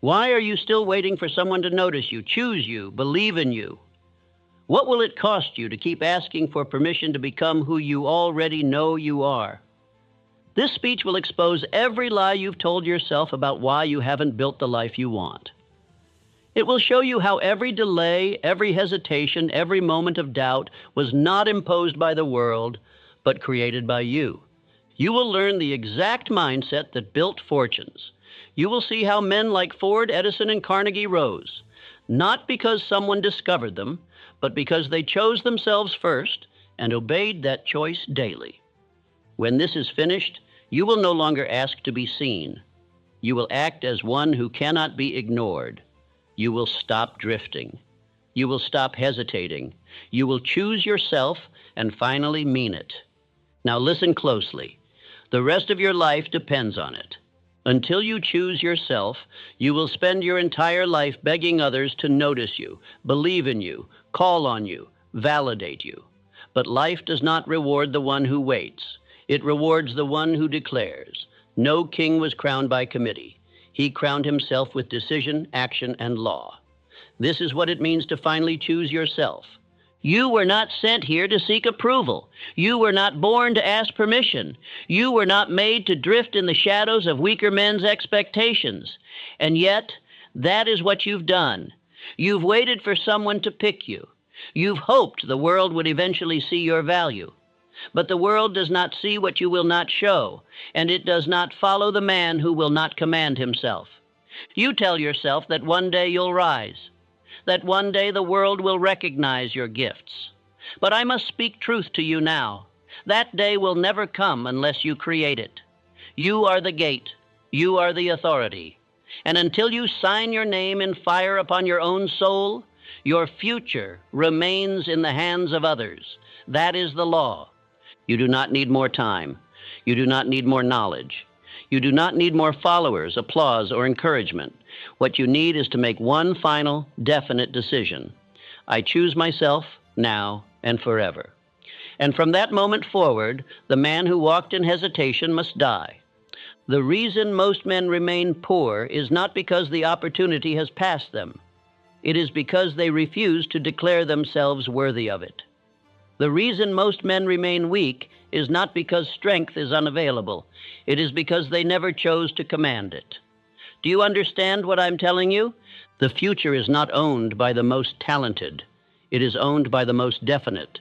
Why are you still waiting for someone to notice you, choose you, believe in you? What will it cost you to keep asking for permission to become who you already know you are? This speech will expose every lie you've told yourself about why you haven't built the life you want. It will show you how every delay, every hesitation, every moment of doubt was not imposed by the world, but created by you. You will learn the exact mindset that built fortunes. You will see how men like Ford, Edison, and Carnegie rose, not because someone discovered them, but because they chose themselves first and obeyed that choice daily. When this is finished, you will no longer ask to be seen. You will act as one who cannot be ignored. You will stop drifting. You will stop hesitating. You will choose yourself and finally mean it. Now listen closely. The rest of your life depends on it. Until you choose yourself, you will spend your entire life begging others to notice you, believe in you, call on you, validate you. But life does not reward the one who waits. It rewards the one who declares. No king was crowned by committee. He crowned himself with decision, action, and law. This is what it means to finally choose yourself. You were not sent here to seek approval. You were not born to ask permission. You were not made to drift in the shadows of weaker men's expectations. And yet, that is what you've done. You've waited for someone to pick you. You've hoped the world would eventually see your value. But the world does not see what you will not show, and it does not follow the man who will not command himself. You tell yourself that one day you'll rise, that one day the world will recognize your gifts. But I must speak truth to you now. That day will never come unless you create it. You are the gate. You are the authority. And until you sign your name in fire upon your own soul, your future remains in the hands of others. That is the law. You do not need more time. You do not need more knowledge. You do not need more followers, applause, or encouragement. What you need is to make one final, definite decision. I choose myself now and forever. And from that moment forward, the man who walked in hesitation must die. The reason most men remain poor is not because the opportunity has passed them. It is because they refuse to declare themselves worthy of it. The reason most men remain weak is not because strength is unavailable. It is because they never chose to command it. Do you understand what I'm telling you? The future is not owned by the most talented. It is owned by the most definite,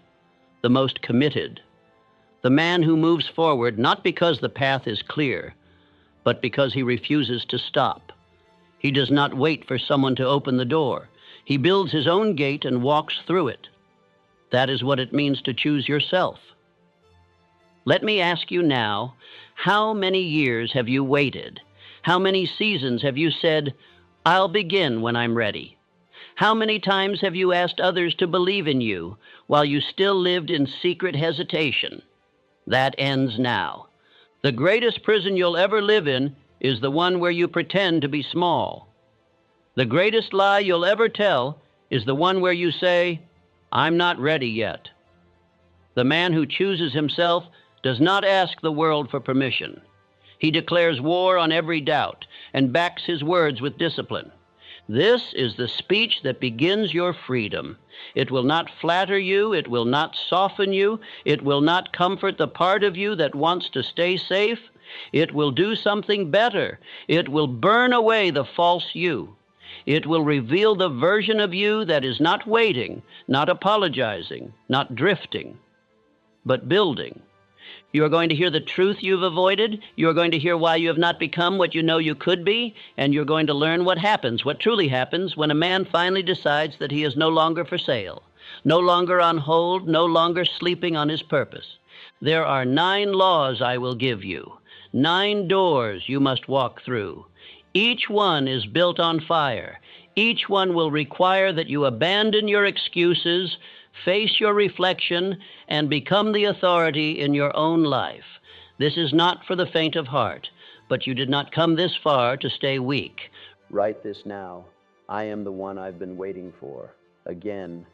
the most committed. The man who moves forward not because the path is clear, but because he refuses to stop. He does not wait for someone to open the door. He builds his own gate and walks through it. That is what it means to choose yourself. Let me ask you now, how many years have you waited? How many seasons have you said, I'll begin when I'm ready? How many times have you asked others to believe in you while you still lived in secret hesitation? That ends now. The greatest prison you'll ever live in is the one where you pretend to be small. The greatest lie you'll ever tell is the one where you say, I'm not ready yet. The man who chooses himself does not ask the world for permission. He declares war on every doubt and backs his words with discipline. This is the speech that begins your freedom. It will not flatter you. It will not soften you. It will not comfort the part of you that wants to stay safe. It will do something better. It will burn away the false you. It will reveal the version of you that is not waiting, not apologizing, not drifting, but building. You are going to hear the truth you've avoided. You are going to hear why you have not become what you know you could be. And you're going to learn what happens, what truly happens when a man finally decides that he is no longer for sale, no longer on hold, no longer sleeping on his purpose. There are 9 laws I will give you, 9 doors you must walk through. Each one is built on fire. Each one will require that you abandon your excuses, face your reflection, and become the authority in your own life. This is not for the faint of heart, but you did not come this far to stay weak. Write this now. I am the one I've been waiting for. Again,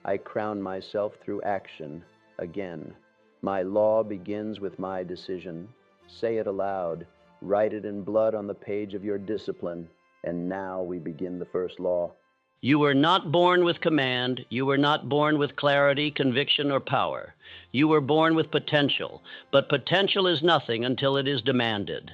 I crown myself through action. Again, my law begins with my decision. Say it aloud. Write it in blood on the page of your discipline. And now we begin the first law. You were not born with command. You were not born with clarity, conviction, or power. You were born with potential, but potential is nothing until it is demanded.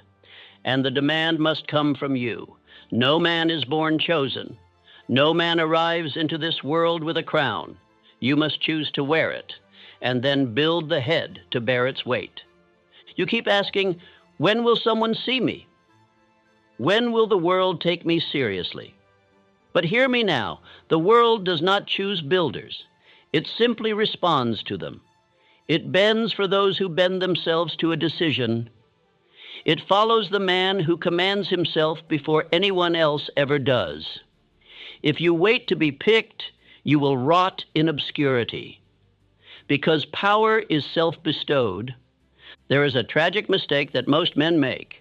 And the demand must come from you. No man is born chosen. No man arrives into this world with a crown. You must choose to wear it, and then build the head to bear its weight. You keep asking, when will someone see me? When will the world take me seriously? But hear me now, the world does not choose builders. It simply responds to them. It bends for those who bend themselves to a decision. It follows the man who commands himself before anyone else ever does. If you wait to be picked, you will rot in obscurity. Because power is self-bestowed, there is a tragic mistake that most men make.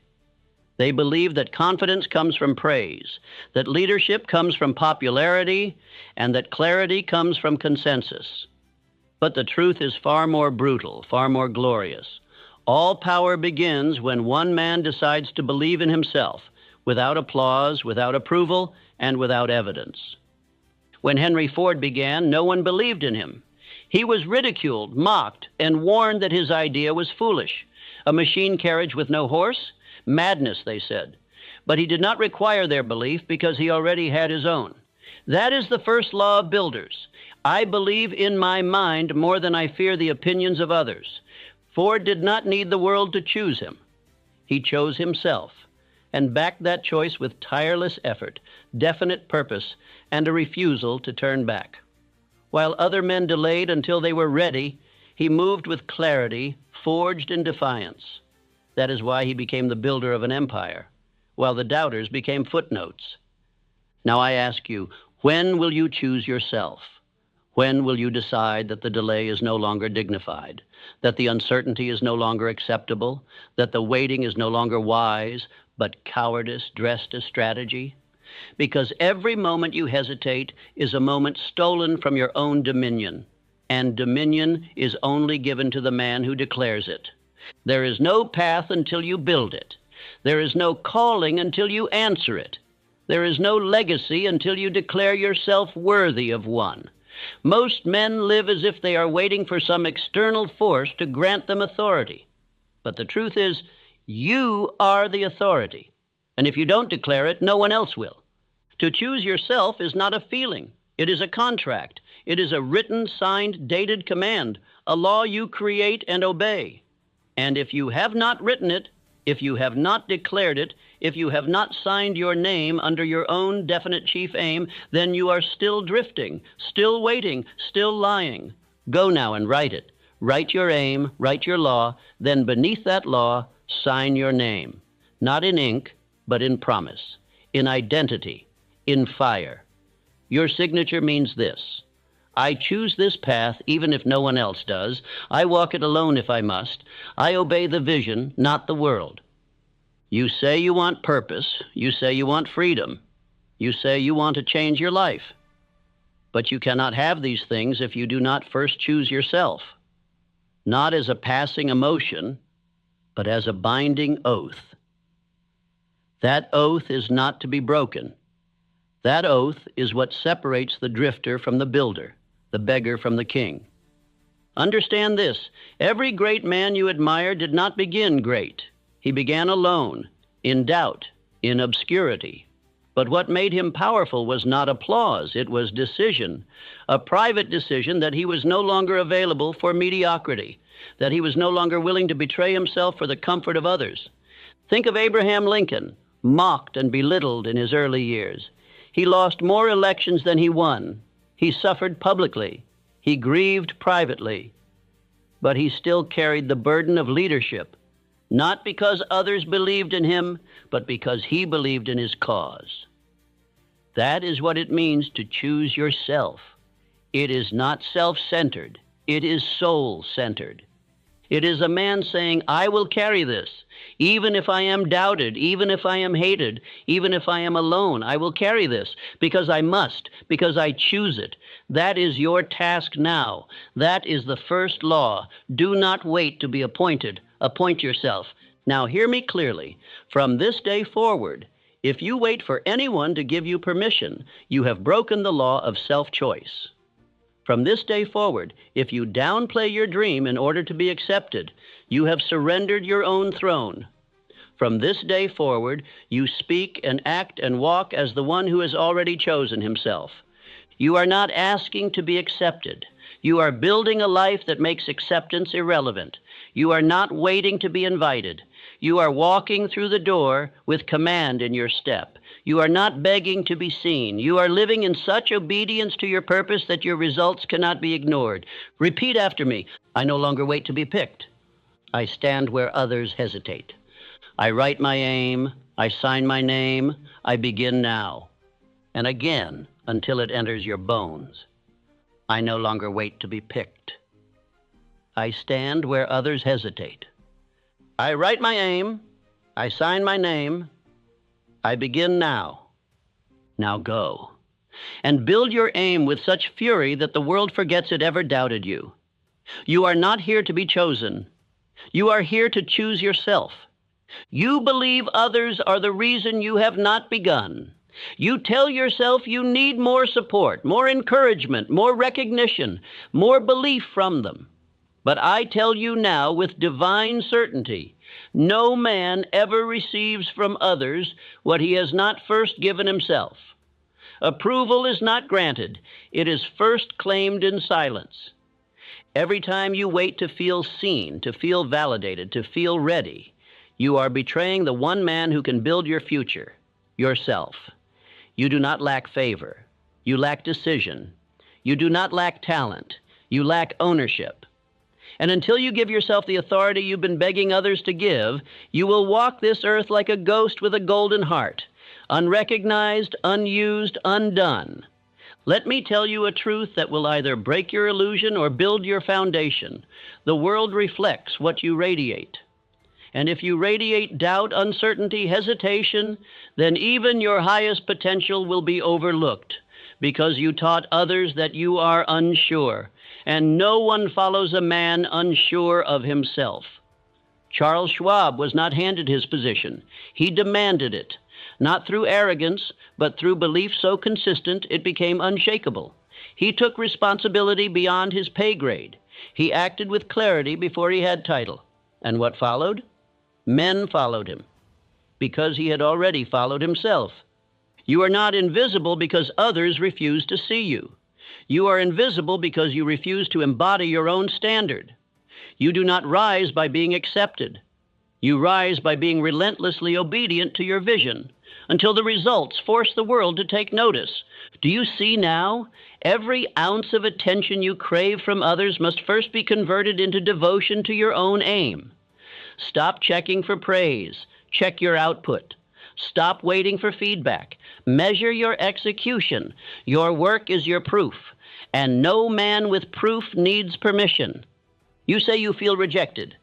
They believe that confidence comes from praise, that leadership comes from popularity, and that clarity comes from consensus. But the truth is far more brutal, far more glorious. All power begins when one man decides to believe in himself, without applause, without approval, and without evidence. When Henry Ford began, no one believed in him. He was ridiculed, mocked, and warned that his idea was foolish. A machine carriage with no horse? Madness, they said. But he did not require their belief because he already had his own. That is the first law of builders. I believe in my mind more than I fear the opinions of others. Ford did not need the world to choose him. He chose himself and backed that choice with tireless effort, definite purpose, and a refusal to turn back. While other men delayed until they were ready, he moved with clarity, forged in defiance. That is why he became the builder of an empire, while the doubters became footnotes. Now I ask you, when will you choose yourself? When will you decide that the delay is no longer dignified, that the uncertainty is no longer acceptable, that the waiting is no longer wise, but cowardice dressed as strategy? Because every moment you hesitate is a moment stolen from your own dominion, and dominion is only given to the man who declares it. There is no path until you build it. There is no calling until you answer it. There is no legacy until you declare yourself worthy of one. Most men live as if they are waiting for some external force to grant them authority. But the truth is, you are the authority. And if you don't declare it, no one else will. To choose yourself is not a feeling. It is a contract. It is a written, signed, dated command, a law you create and obey. And if you have not written it, if you have not declared it, if you have not signed your name under your own definite chief aim, then you are still drifting, still waiting, still lying. Go now and write it. Write your aim, write your law, then beneath that law, sign your name. Not in ink, but in promise, in identity, in fire. Your signature means this: I choose this path even if no one else does. I walk it alone if I must. I obey the vision, not the world. You say you want purpose. You say you want freedom. You say you want to change your life. But you cannot have these things if you do not first choose yourself, not as a passing emotion, but as a binding oath. That oath is not to be broken. That oath is what separates the drifter from the builder, the beggar from the king. Understand this: every great man you admire did not begin great. He began alone, in doubt, in obscurity. But what made him powerful was not applause, it was decision, a private decision that he was no longer available for mediocrity, that he was no longer willing to betray himself for the comfort of others. Think of Abraham Lincoln, mocked and belittled in his early years. He lost more elections than he won. He suffered publicly. He grieved privately. But he still carried the burden of leadership, not because others believed in him, but because he believed in his cause. That is what it means to choose yourself. It is not self-centered. It is soul-centered. It is a man saying, I will carry this, even if I am doubted, even if I am hated, even if I am alone. I will carry this because I must, because I choose it. That is your task now. That is the first law. Do not wait to be appointed. Appoint yourself. Now hear me clearly. From this day forward, If you wait for anyone to give you permission, you have broken the law of self-choice. From this day forward, if you downplay your dream in order to be accepted, you have surrendered your own throne. From this day forward, you speak and act and walk as the one who has already chosen himself. You are not asking to be accepted. You are building a life that makes acceptance irrelevant. You are not waiting to be invited. You are walking through the door with command in your step. You are not begging to be seen. You are living in such obedience to your purpose that your results cannot be ignored. Repeat after me. I no longer wait to be picked. I stand where others hesitate. I write my aim. I sign my name. I begin now. And again, until it enters your bones. I no longer wait to be picked. I stand where others hesitate. I write my aim. I sign my name. I begin now. Now go. And build your aim with such fury that the world forgets it ever doubted you. You are not here to be chosen. You are here to choose yourself. You believe others are the reason you have not begun. You tell yourself you need more support, more encouragement, more recognition, more belief from them. But I tell you now with divine certainty, no man ever receives from others what he has not first given himself. Approval is not granted. It is first claimed in silence. Every time you wait to feel seen, to feel validated, to feel ready, you are betraying the one man who can build your future, yourself. You do not lack favor. You lack decision. You do not lack talent. You lack ownership. And until you give yourself the authority you've been begging others to give, you will walk this earth like a ghost with a golden heart, unrecognized, unused, undone. Let me tell you a truth that will either break your illusion or build your foundation. The world reflects what you radiate. And if you radiate doubt, uncertainty, hesitation, then even your highest potential will be overlooked because you taught others that you are unsure. And no one follows a man unsure of himself. Charles Schwab was not handed his position. He demanded it, not through arrogance, but through belief so consistent it became unshakable. He took responsibility beyond his pay grade. He acted with clarity before he had title. And what followed? Men followed him, because he had already followed himself. You are not invisible because others refuse to see you. You are invisible because you refuse to embody your own standard. You do not rise by being accepted. You rise by being relentlessly obedient to your vision until the results force the world to take notice. Do you see now? Every ounce of attention you crave from others must first be converted into devotion to your own aim. Stop checking for praise. Check your output. Stop waiting for feedback. Measure your execution. Your work is your proof, and no man with proof needs permission. You say you feel rejected,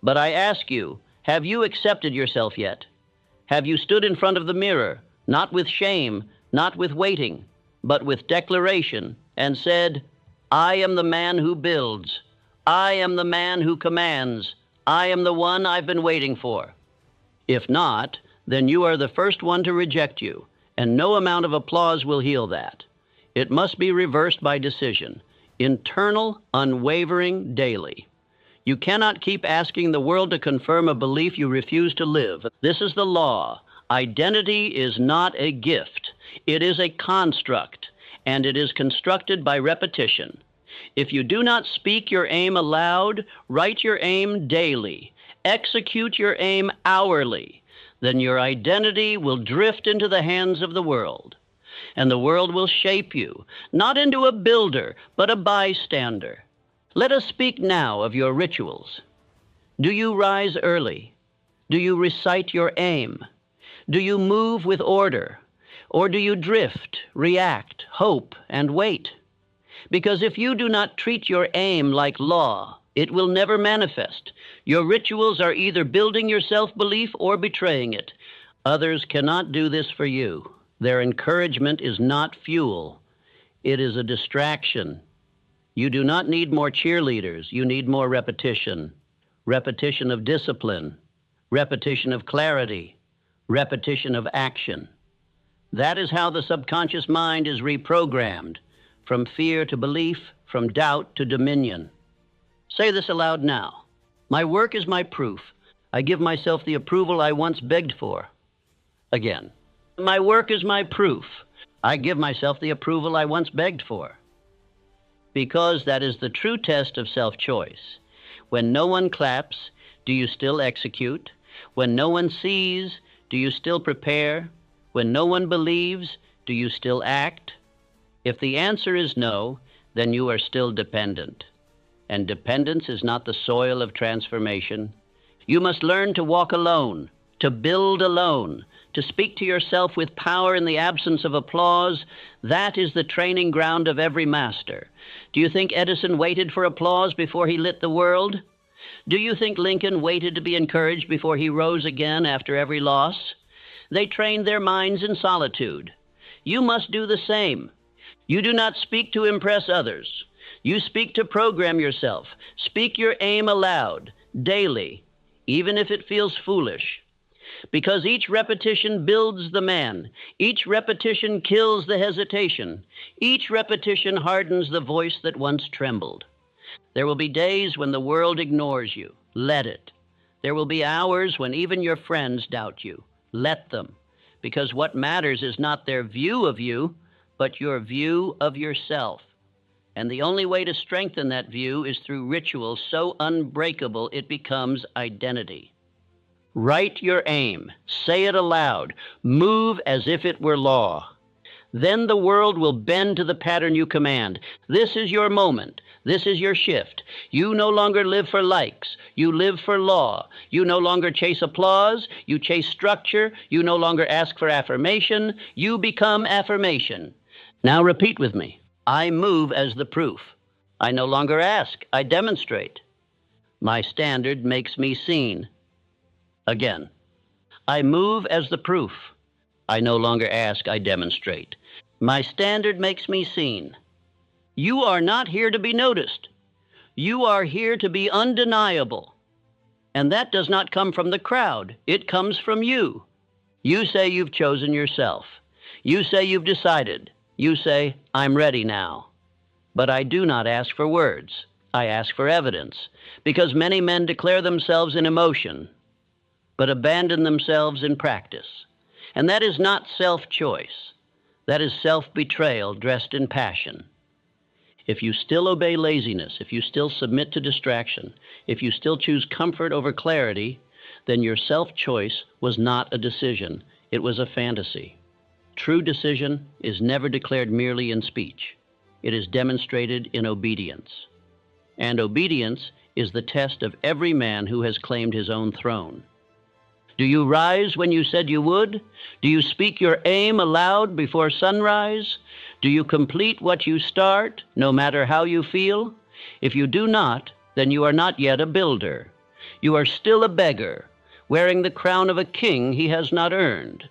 but I ask you, have you accepted yourself yet? Have you stood in front of the mirror, not with shame, not with waiting, but with declaration, and said, I am the man who builds. I am the man who commands. I am the one I've been waiting for. If not, then you are the first one to reject you, and no amount of applause will heal that. It must be reversed by decision, internal, unwavering, daily. You cannot keep asking the world to confirm a belief you refuse to live. This is the law. Identity is not a gift. It is a construct, and it is constructed by repetition. If you do not speak your aim aloud, write your aim daily, execute your aim hourly, then your identity will drift into the hands of the world. And the world will shape you, not into a builder, but a bystander. Let us speak now of your rituals. Do you rise early? Do you recite your aim? Do you move with order? Or do you drift, react, hope, and wait? Because if you do not treat your aim like law, it will never manifest. Your rituals are either building your self-belief or betraying it. Others cannot do this for you. Their encouragement is not fuel. It is a distraction. You do not need more cheerleaders. You need more repetition. Repetition of discipline. Repetition of clarity. repetition of action. That is how the subconscious mind is reprogrammed, from fear to belief, from doubt to dominion. Say this aloud now. My work is my proof. I give myself the approval I once begged for. Again. My work is my proof. I give myself the approval I once begged for. Because that is the true test of self-choice. When no one claps, do you still execute? When no one sees, do you still prepare? When no one believes, do you still act? If the answer is no, then you are still dependent. And dependence is not the soil of transformation. You must learn to walk alone, to build alone, to speak to yourself with power in the absence of applause. That is the training ground of every master. Do you think Edison waited for applause before he lit the world? Do you think Lincoln waited to be encouraged before he rose again after every loss? They trained their minds in solitude. You must do the same. You do not speak to impress others. You speak to program yourself. Speak your aim aloud, daily, even if it feels foolish. Because each repetition builds the man. Each repetition kills the hesitation. Each repetition hardens the voice that once trembled. There will be days when the world ignores you. Let it. There will be hours when even your friends doubt you. Let them. Because what matters is not their view of you, but your view of yourself. And the only way to strengthen that view is through rituals so unbreakable it becomes identity. Write your aim. Say it aloud. Move as if it were law. Then the world will bend to the pattern you command. This is your moment. This is your shift. You no longer live for likes. You live for law. You no longer chase applause. You chase structure. You no longer ask for affirmation. You become affirmation. Now repeat with me. I move as the proof. I no longer ask. I demonstrate. My standard makes me seen. Again. I move as the proof. I no longer ask. I demonstrate. My standard makes me seen. You are not here to be noticed. You are here to be undeniable. And that does not come from the crowd. It comes from you. You say you've chosen yourself. You say you've decided. You say, I'm ready now. But I do not ask for words. I ask for evidence, because many men declare themselves in emotion, but abandon themselves in practice. And that is not self-choice. That is self-betrayal dressed in passion. If you still obey laziness, if you still submit to distraction, if you still choose comfort over clarity, then your self-choice was not a decision. It was a fantasy. True decision is never declared merely in speech. It is demonstrated in obedience. And obedience is the test of every man who has claimed his own throne. Do you rise when you said you would? Do you speak your aim aloud before sunrise? Do you complete what you start, no matter how you feel? If you do not, then you are not yet a builder. You are still a beggar, wearing the crown of a king he has not earned.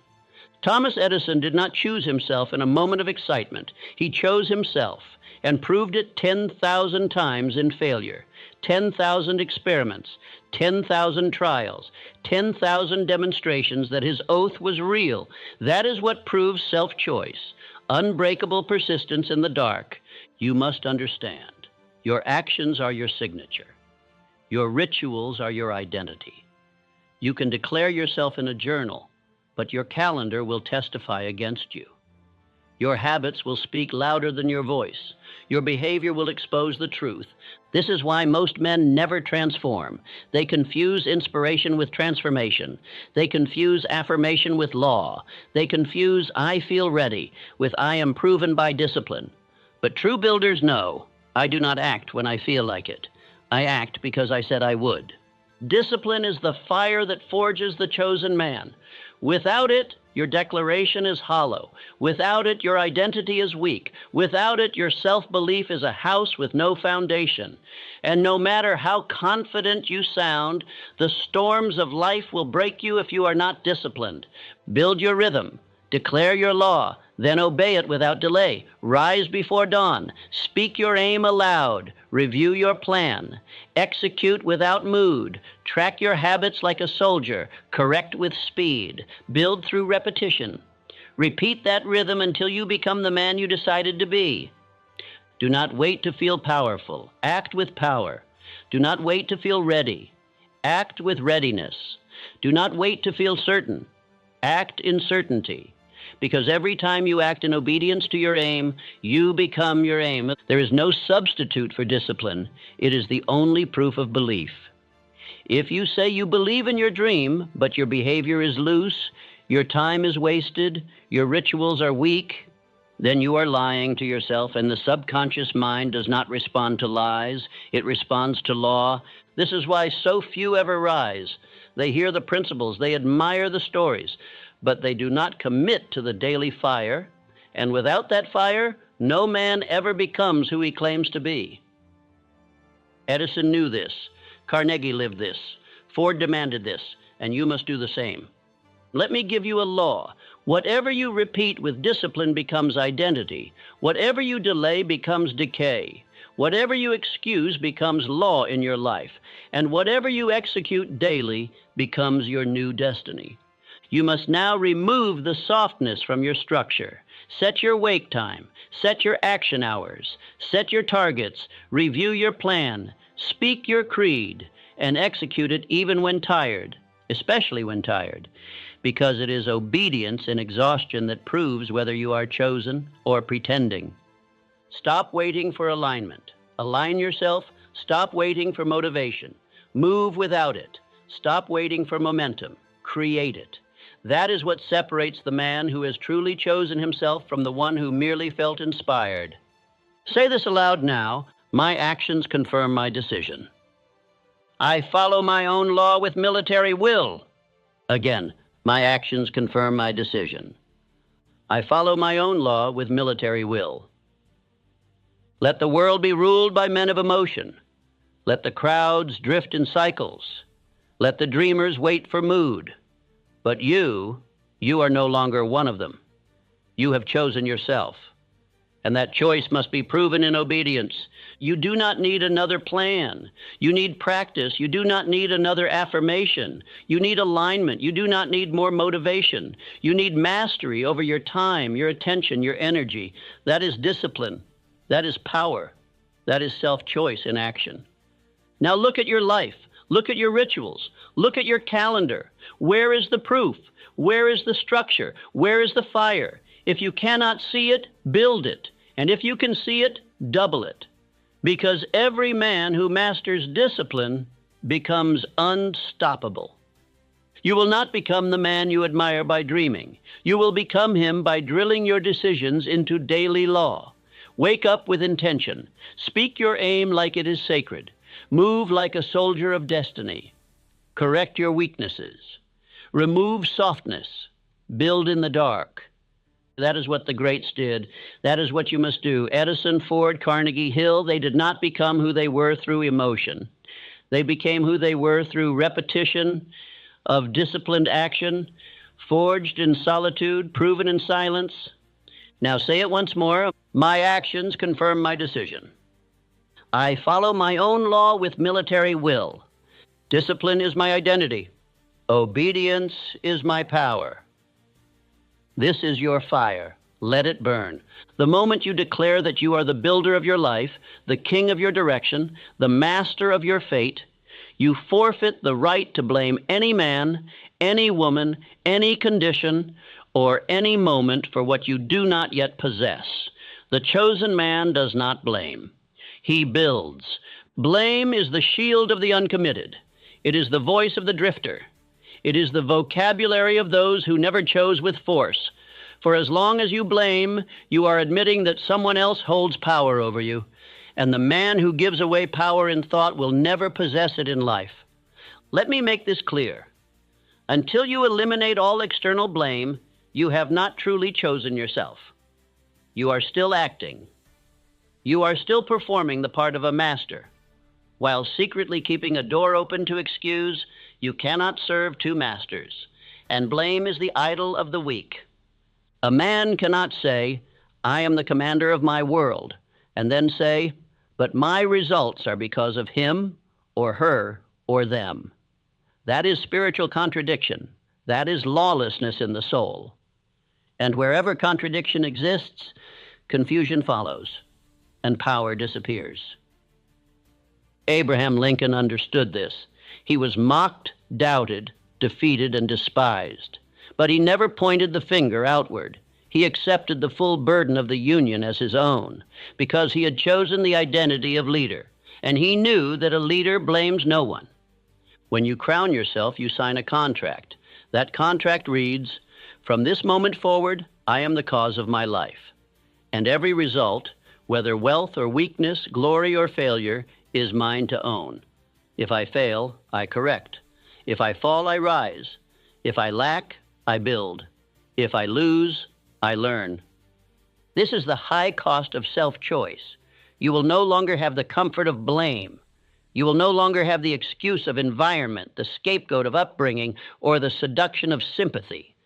Thomas Edison did not choose himself in a moment of excitement. He chose himself and proved it 10,000 times in failure, 10,000 experiments, 10,000 trials, 10,000 demonstrations that his oath was real. That is what proves self-choice, unbreakable persistence in the dark. You must understand. Your actions are your signature. Your rituals are your identity. You can declare yourself in a journal, but your calendar will testify against you. Your habits will speak louder than your voice. Your behavior will expose the truth. This is why most men never transform. They confuse inspiration with transformation. They confuse affirmation with law. They confuse I feel ready with I am proven by discipline. But true builders know, I do not act when I feel like it. I act because I said I would. Discipline is the fire that forges the chosen man. Without it, your declaration is hollow. Without it, your identity is weak. Without it, your self-belief is a house with no foundation. And no matter how confident you sound, the storms of life will break you if you are not disciplined. Build your rhythm. Declare your law, then obey it without delay. Rise before dawn. Speak your aim aloud. Review your plan. Execute without mood. Track your habits like a soldier. Correct with speed. Build through repetition. Repeat that rhythm until you become the man you decided to be. Do not wait to feel powerful. Act with power. Do not wait to feel ready. Act with readiness. Do not wait to feel certain. Act in certainty. Because every time you act in obedience to your aim, you become your aim. There is no substitute for discipline. It is the only proof of belief. If you say you believe in your dream, but your behavior is loose, your time is wasted, your rituals are weak, then you are lying to yourself, and the subconscious mind does not respond to lies. It responds to law. This is why so few ever rise. They hear the principles, they admire the stories, but they do not commit to the daily fire, and without that fire, no man ever becomes who he claims to be. Edison knew this. Carnegie lived this. Ford demanded this, and you must do the same. Let me give you a law. Whatever you repeat with discipline becomes identity. Whatever you delay becomes decay. Whatever you excuse becomes law in your life. And whatever you execute daily becomes your new destiny. You must now remove the softness from your structure. Set your wake time. Set your action hours. Set your targets. Review your plan. Speak your creed. And execute it even when tired, especially when tired, because it is obedience and exhaustion that proves whether you are chosen or pretending. Stop waiting for alignment. Align yourself. Stop waiting for motivation. Move without it. Stop waiting for momentum. Create it. That is what separates the man who has truly chosen himself from the one who merely felt inspired. Say this aloud now. My actions confirm my decision. I follow my own law with military will. Again, my actions confirm my decision. I follow my own law with military will. Let the world be ruled by men of emotion. Let the crowds drift in cycles. Let the dreamers wait for mood. But you are no longer one of them. You have chosen yourself. And that choice must be proven in obedience. You do not need another plan. You need practice. You do not need another affirmation. You need alignment. You do not need more motivation. You need mastery over your time, your attention, your energy. That is discipline. That is power. That is self-choice in action. Now look at your life. Look at your rituals. Look at your calendar. Where is the proof? Where is the structure? Where is the fire? If you cannot see it, build it. And if you can see it, double it. Because every man who masters discipline becomes unstoppable. You will not become the man you admire by dreaming. You will become him by drilling your decisions into daily law. Wake up with intention. Speak your aim like it is sacred. Move like a soldier of destiny. Correct your weaknesses. Remove softness. Build in the dark. That is what the greats did. That is what you must do. Edison, Ford, Carnegie, Hill, they did not become who they were through emotion. They became who they were through repetition of disciplined action, forged in solitude, proven in silence. Now say it once more. My actions confirm my decision. I follow my own law with military will. Discipline is my identity. Obedience is my power. This is your fire. Let it burn. The moment you declare that you are the builder of your life, the king of your direction, the master of your fate, you forfeit the right to blame any man, any woman, any condition, or any moment for what you do not yet possess. The chosen man does not blame. He builds. Blame is the shield of the uncommitted. It is the voice of the drifter. It is the vocabulary of those who never chose with force. For as long as you blame, you are admitting that someone else holds power over you, and the man who gives away power in thought will never possess it in life. Let me make this clear. Until you eliminate all external blame, you have not truly chosen yourself. You are still acting. You are still performing the part of a master. While secretly keeping a door open to excuse, you cannot serve two masters, and blame is the idol of the weak. A man cannot say, I am the commander of my world, and then say, but my results are because of him or her or them. That is spiritual contradiction. That is lawlessness in the soul. And wherever contradiction exists, confusion follows, and power disappears. Abraham Lincoln understood this. He was mocked, doubted, defeated, and despised. But he never pointed the finger outward. He accepted the full burden of the Union as his own, because he had chosen the identity of leader, and he knew that a leader blames no one. When you crown yourself, you sign a contract. That contract reads, from this moment forward, I am the cause of my life. And every result, whether wealth or weakness, glory or failure, is mine to own. If I fail, I correct. If I fall, I rise. If I lack, I build. If I lose, I learn. This is the high cost of self-choice. You will no longer have the comfort of blame. You will no longer have the excuse of environment, the scapegoat of upbringing, or the seduction of sympathy.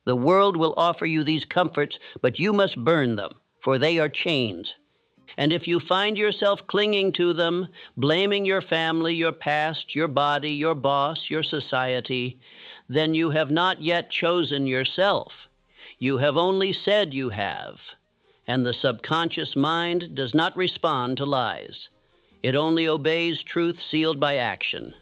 The world will offer you these comforts, but you must burn them, for they are chains. And if you find yourself clinging to them, blaming your family, your past, your body, your boss, your society, then you have not yet chosen yourself. You have only said you have. And the subconscious mind does not respond to lies. It only obeys truth sealed by action.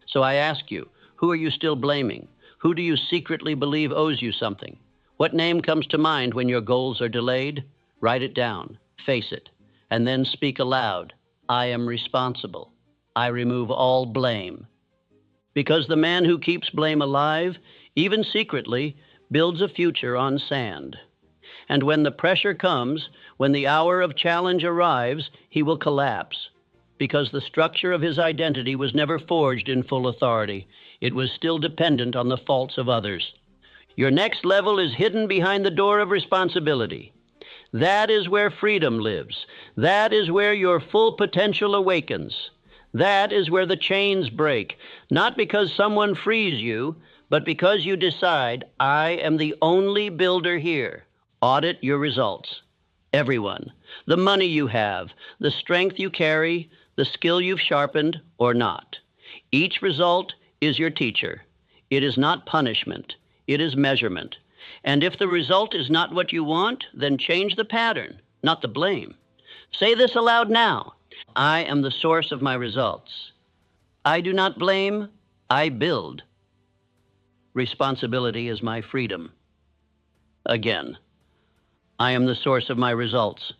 So I ask you, who are you still blaming? Who do you secretly believe owes you something? What name comes to mind when your goals are delayed? Write it down, face it, and then speak aloud. I am responsible. I remove all blame. Because the man who keeps blame alive, even secretly, builds a future on sand. And when the pressure comes, when the hour of challenge arrives, he will collapse, because the structure of his identity was never forged in full authority. It was still dependent on the faults of others. Your next level is hidden behind the door of responsibility. That is where freedom lives. That is where your full potential awakens. That is where the chains break, not because someone frees you, but because you decide, I am the only builder here. Audit your results. Everyone. The money you have, the strength you carry, the skill you've sharpened or not. Each result is your teacher. It is not punishment. It is measurement. And if the result is not what you want, then change the pattern, not the blame. Say this aloud now. I am the source of my results. I do not blame, I build. Responsibility is my freedom. Again, I am the source of my results.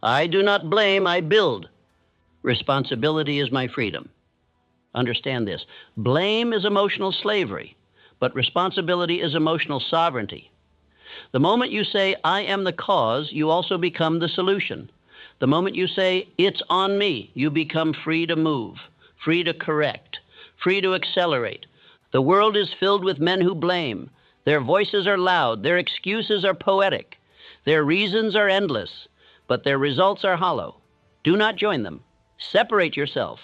I do not blame, I build. Responsibility is my freedom. Understand this. Blame is emotional slavery, but responsibility is emotional sovereignty. The moment you say, I am the cause, you also become the solution. The moment you say, it's on me, you become free to move, free to correct, free to accelerate. The world is filled with men who blame. Their voices are loud, their excuses are poetic, their reasons are endless, but their results are hollow. Do not join them. Separate yourself.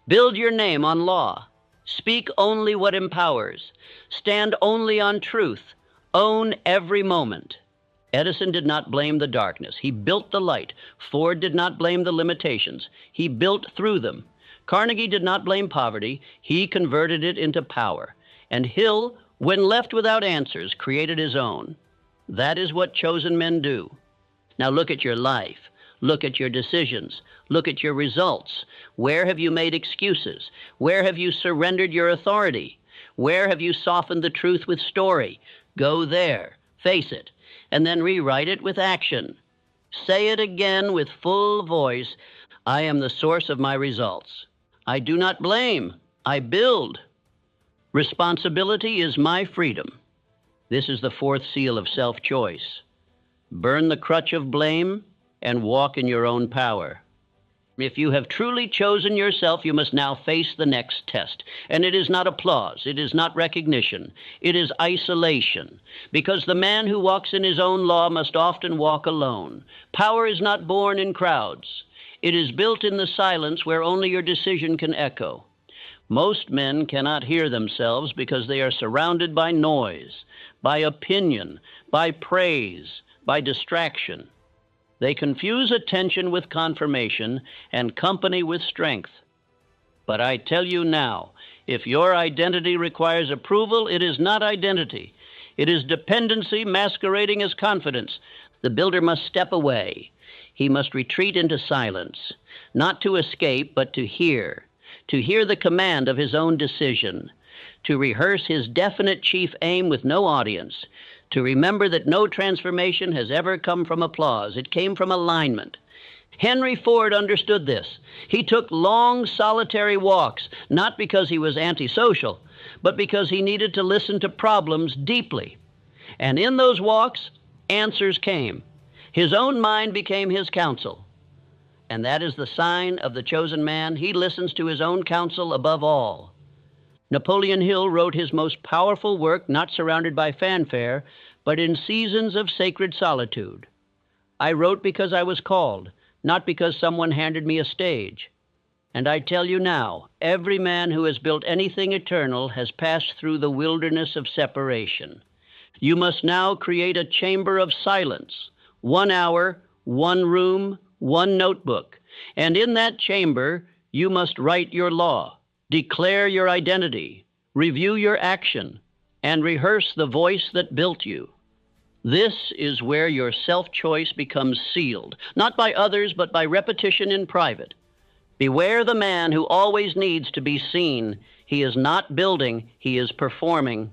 Build your name on law. Speak only what empowers. Stand only on truth. Own every moment. Edison did not blame the darkness. He built the light. Ford did not blame the limitations. He built through them. Carnegie did not blame poverty. He converted it into power. And Hill, when left without answers, created his own. That is what chosen men do. Now look at your life. Look at your decisions. Look at your results. Where have you made excuses? Where have you surrendered your authority? Where have you softened the truth with story? Go there, face it, and then rewrite it with action. Say it again with full voice. I am the source of my results. I do not blame. I build. Responsibility is my freedom. This is the fourth seal of self-choice. Burn the crutch of blame and walk in your own power. If you have truly chosen yourself, you must now face the next test. And it is not applause. It is not recognition. It is isolation. Because the man who walks in his own law must often walk alone. Power is not born in crowds. It is built in the silence where only your decision can echo. Most men cannot hear themselves because they are surrounded by noise, by opinion, by praise, by distraction. They confuse attention with confirmation and company with strength. But I tell you now, if your identity requires approval, it is not identity. It is dependency masquerading as confidence. The builder must step away. He must retreat into silence, not to escape, but to hear the command of his own decision, to rehearse his definite chief aim with no audience, to remember that no transformation has ever come from applause. It came from alignment. Henry Ford understood this. He took long, solitary walks, not because he was antisocial, but because he needed to listen to problems deeply. And in those walks, answers came. His own mind became his counsel. And that is the sign of the chosen man. He listens to his own counsel above all. Napoleon Hill wrote his most powerful work not surrounded by fanfare, but in seasons of sacred solitude. I wrote because I was called, not because someone handed me a stage. And I tell you now, every man who has built anything eternal has passed through the wilderness of separation. You must now create a chamber of silence, 1 hour, 1 room, 1 notebook. And in that chamber, you must write your law, declare your identity, review your action, and rehearse the voice that built you. This is where your self-choice becomes sealed, not by others, but by repetition in private. Beware the man who always needs to be seen. He is not building, he is performing.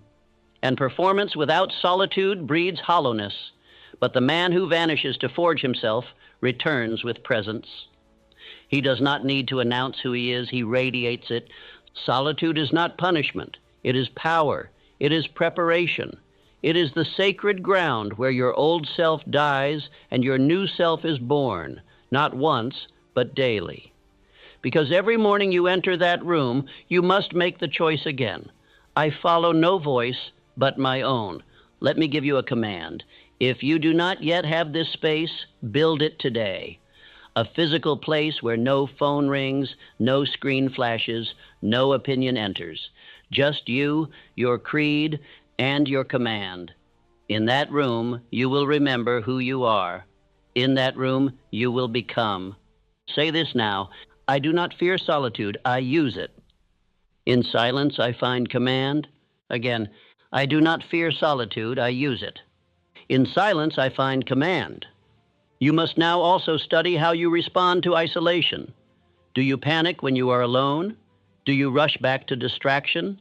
And performance without solitude breeds hollowness. But the man who vanishes to forge himself returns with presence. He does not need to announce who he is, he radiates it. Solitude is not punishment, it is power, it is preparation. It is the sacred ground where your old self dies and your new self is born, not once, but daily. Because every morning you enter that room, you must make the choice again. I follow no voice but my own. Let me give you a command. If you do not yet have this space, build it today. A physical place where no phone rings, no screen flashes, no opinion enters. Just you, your creed, and your command. In that room, you will remember who you are. In that room, you will become. Say this now. I do not fear solitude, I use it. In silence, I find command. Again, I do not fear solitude, I use it. In silence, I find command. You must now also study how you respond to isolation. Do you panic when you are alone? Do you rush back to distraction?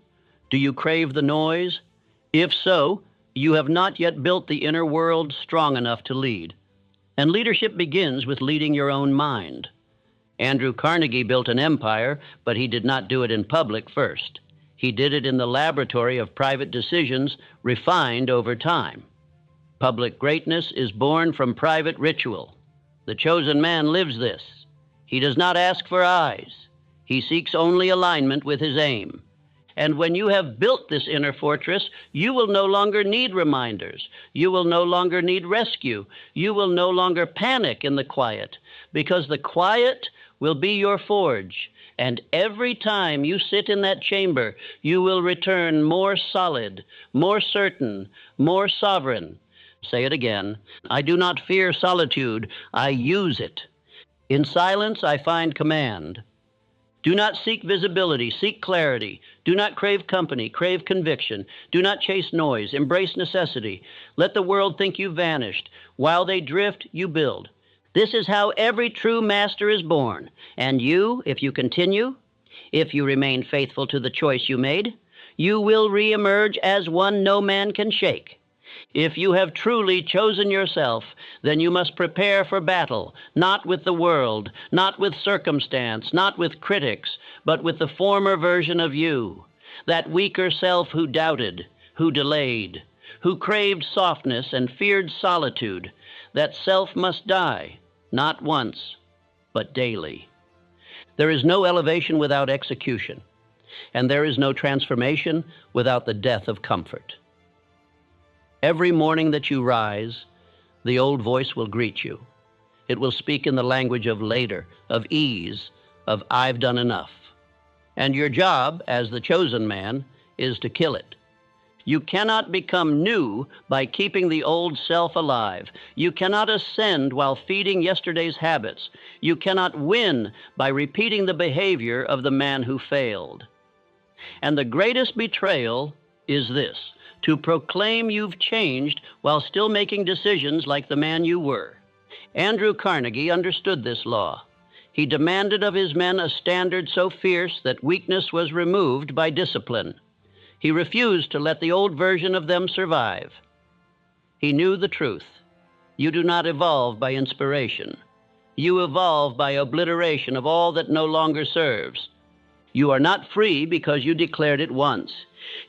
Do you crave the noise? If so, you have not yet built the inner world strong enough to lead. And leadership begins with leading your own mind. Andrew Carnegie built an empire, but he did not do it in public first. He did it in the laboratory of private decisions, refined over time. Public greatness is born from private ritual. The chosen man lives this. He does not ask for eyes. He seeks only alignment with his aim. And when you have built this inner fortress, you will no longer need reminders. You will no longer need rescue. You will no longer panic in the quiet, because the quiet will be your forge. And every time you sit in that chamber, you will return more solid, more certain, more sovereign. Say it again. I do not fear solitude. I use it. In silence, I find command. Do not seek visibility, seek clarity. Do not crave company, crave conviction. Do not chase noise, embrace necessity. Let the world think you vanished. While they drift, you build. This is how every true master is born. And you, if you continue, if you remain faithful to the choice you made, you will reemerge as one no man can shake. If you have truly chosen yourself, then you must prepare for battle, not with the world, not with circumstance, not with critics, but with the former version of you, that weaker self who doubted, who delayed, who craved softness and feared solitude. That self must die, not once, but daily. There is no elevation without execution, and there is no transformation without the death of comfort. Every morning that you rise, the old voice will greet you. It will speak in the language of later, of ease, of I've done enough. And your job, as the chosen man, is to kill it. You cannot become new by keeping the old self alive. You cannot ascend while feeding yesterday's habits. You cannot win by repeating the behavior of the man who failed. And the greatest betrayal is this: to proclaim you've changed while still making decisions like the man you were. Andrew Carnegie understood this law. He demanded of his men a standard so fierce that weakness was removed by discipline. He refused to let the old version of them survive. He knew the truth. You do not evolve by inspiration. You evolve by obliteration of all that no longer serves. You are not free because you declared it once.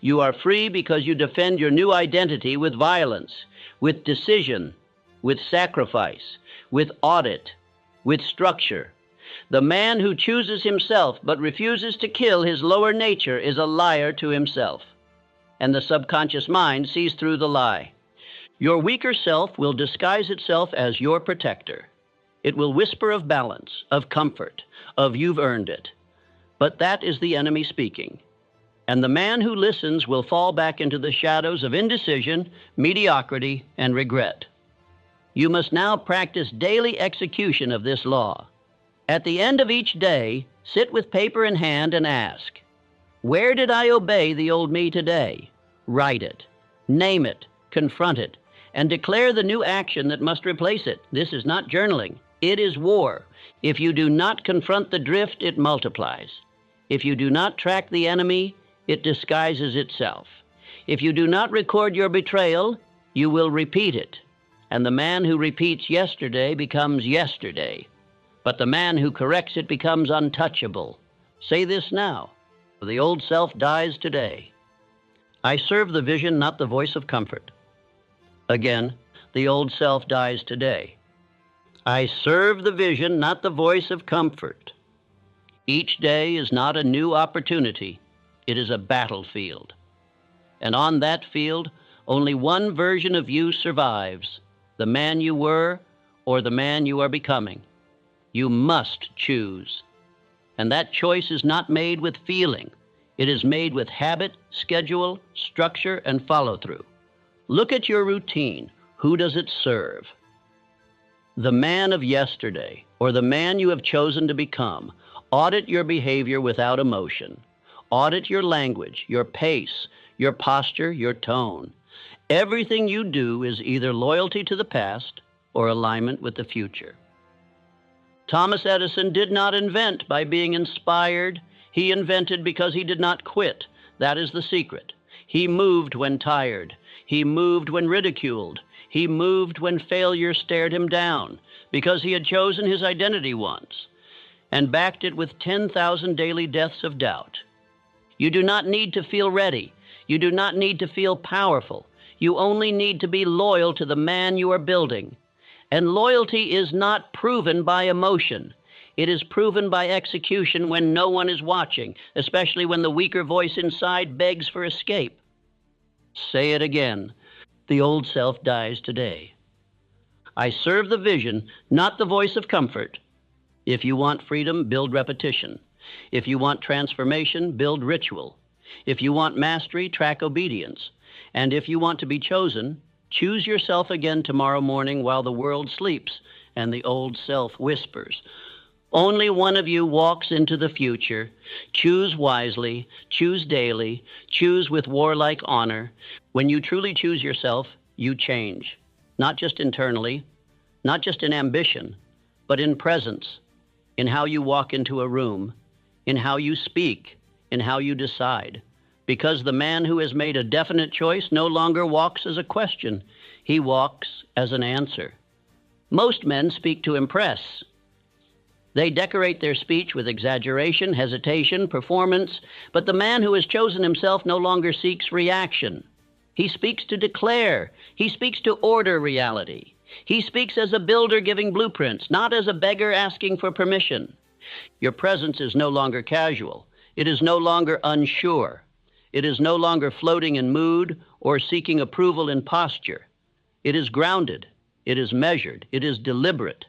You are free because you defend your new identity with violence, with decision, with sacrifice, with audit, with structure. The man who chooses himself but refuses to kill his lower nature is a liar to himself. And the subconscious mind sees through the lie. Your weaker self will disguise itself as your protector. It will whisper of balance, of comfort, of you've earned it. But that is the enemy speaking. And the man who listens will fall back into the shadows of indecision, mediocrity, and regret. You must now practice daily execution of this law. At the end of each day, sit with paper in hand and ask, where did I obey the old me today? Write it, name it, confront it, and declare the new action that must replace it. This is not journaling. It is war. If you do not confront the drift, it multiplies. If you do not track the enemy, it disguises itself. If you do not record your betrayal, you will repeat it. And the man who repeats yesterday becomes yesterday. But the man who corrects it becomes untouchable. Say this now. The old self dies today. I serve the vision, not the voice of comfort. Again, the old self dies today. I serve the vision, not the voice of comfort. Each day is not a new opportunity. It is a battlefield. And on that field, only one version of you survives, the man you were or the man you are becoming. You must choose. And that choice is not made with feeling. It is made with habit, schedule, structure, and follow-through. Look at your routine. Who does it serve? The man of yesterday, or the man you have chosen to become. Audit your behavior without emotion. Audit your language, your pace, your posture, your tone. Everything you do is either loyalty to the past or alignment with the future. Thomas Edison did not invent by being inspired. He invented because he did not quit. That is the secret. He moved when tired. He moved when ridiculed. He moved when failure stared him down, because he had chosen his identity once and backed it with 10,000 daily deaths of doubt. You do not need to feel ready. You do not need to feel powerful. You only need to be loyal to the man you are building. And loyalty is not proven by emotion. It is proven by execution when no one is watching, especially when the weaker voice inside begs for escape. Say it again. The old self dies today. I serve the vision, not the voice of comfort. If you want freedom, build repetition. If you want transformation, build ritual. If you want mastery, track obedience. And if you want to be chosen, choose yourself again tomorrow morning while the world sleeps and the old self whispers. Only one of you walks into the future. Choose wisely, choose daily, choose with warlike honor. When you truly choose yourself, you change. Not just internally, not just in ambition, but in presence, in how you walk into a room, in how you speak, in how you decide. Because the man who has made a definite choice no longer walks as a question. He walks as an answer. Most men speak to impress. They decorate their speech with exaggeration, hesitation, performance, but the man who has chosen himself no longer seeks reaction. He speaks to declare. He speaks to order reality. He speaks as a builder giving blueprints, not as a beggar asking for permission. Your presence is no longer casual. It is no longer unsure. It is no longer floating in mood or seeking approval in posture. It is grounded. It is measured. It is deliberate.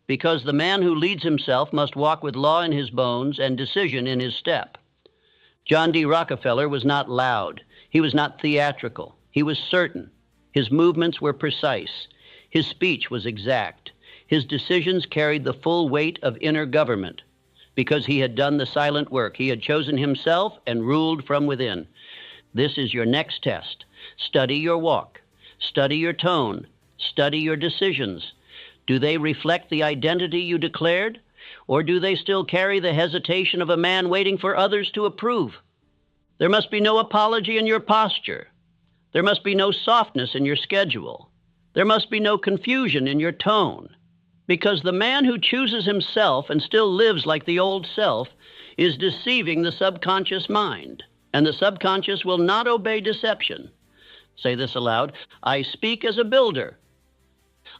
Because the man who leads himself must walk with law in his bones and decision in his step. John D. Rockefeller was not loud. He was not theatrical. He was certain. His movements were precise. His speech was exact. His decisions carried the full weight of inner government because he had done the silent work. He had chosen himself and ruled from within. This is your next test. Study your walk. Study your tone. Study your decisions. Do they reflect the identity you declared, or do they still carry the hesitation of a man waiting for others to approve? There must be no apology in your posture. There must be no softness in your schedule. There must be no confusion in your tone, because the man who chooses himself and still lives like the old self is deceiving the subconscious mind, and the subconscious will not obey deception. Say this aloud. I speak as a builder.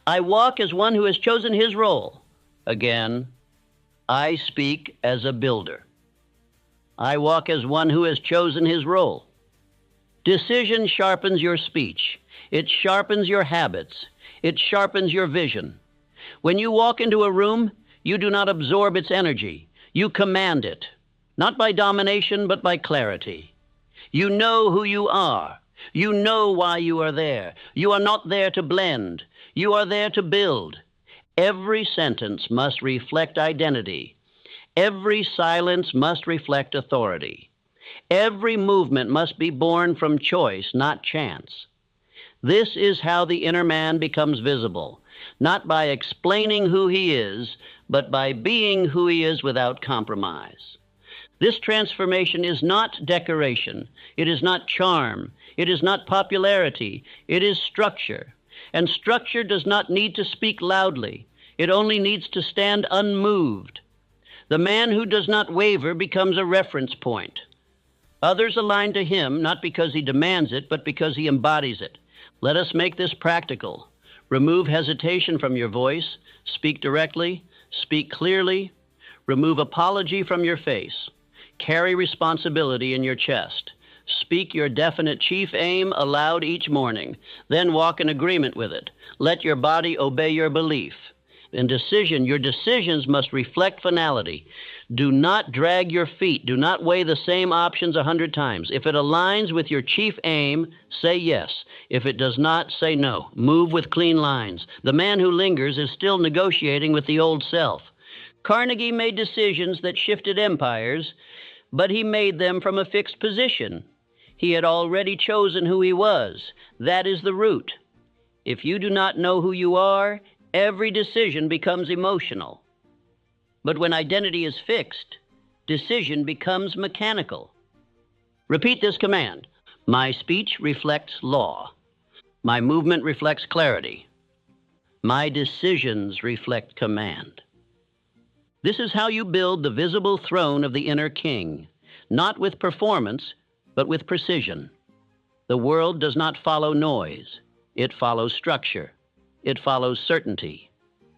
I walk as one who has chosen his role. Again, I speak as a builder. I walk as one who has chosen his role. Decision sharpens your speech. It sharpens your habits. It sharpens your vision. When you walk into a room, you do not absorb its energy. You command it, not by domination, but by clarity. You know who you are. You know why you are there. You are not there to blend. You are there to build. Every sentence must reflect identity. Every silence must reflect authority. Every movement must be born from choice, not chance. This is how the inner man becomes visible, not by explaining who he is, but by being who he is without compromise. This transformation is not decoration. It is not charm. It is not popularity. It is structure. And structure does not need to speak loudly. It only needs to stand unmoved. The man who does not waver becomes a reference point. Others align to him not because he demands it, but because he embodies it. Let us make this practical. Remove hesitation from your voice. Speak directly. Speak clearly. Remove apology from your face. Carry responsibility in your chest. Speak your definite chief aim aloud each morning. Then walk in agreement with it. Let your body obey your belief. In decision, your decisions must reflect finality. Do not drag your feet. Do not weigh the same options 100 times. If it aligns with your chief aim, say yes. If it does not, say no. Move with clean lines. The man who lingers is still negotiating with the old self. Carnegie made decisions that shifted empires, but he made them from a fixed position. He had already chosen who he was. That is the root. If you do not know who you are, every decision becomes emotional. But when identity is fixed, decision becomes mechanical. Repeat this command. My speech reflects law. My movement reflects clarity. My decisions reflect command. This is how you build the visible throne of the inner king, not with performance, but with precision. The world does not follow noise. It follows structure. It follows certainty.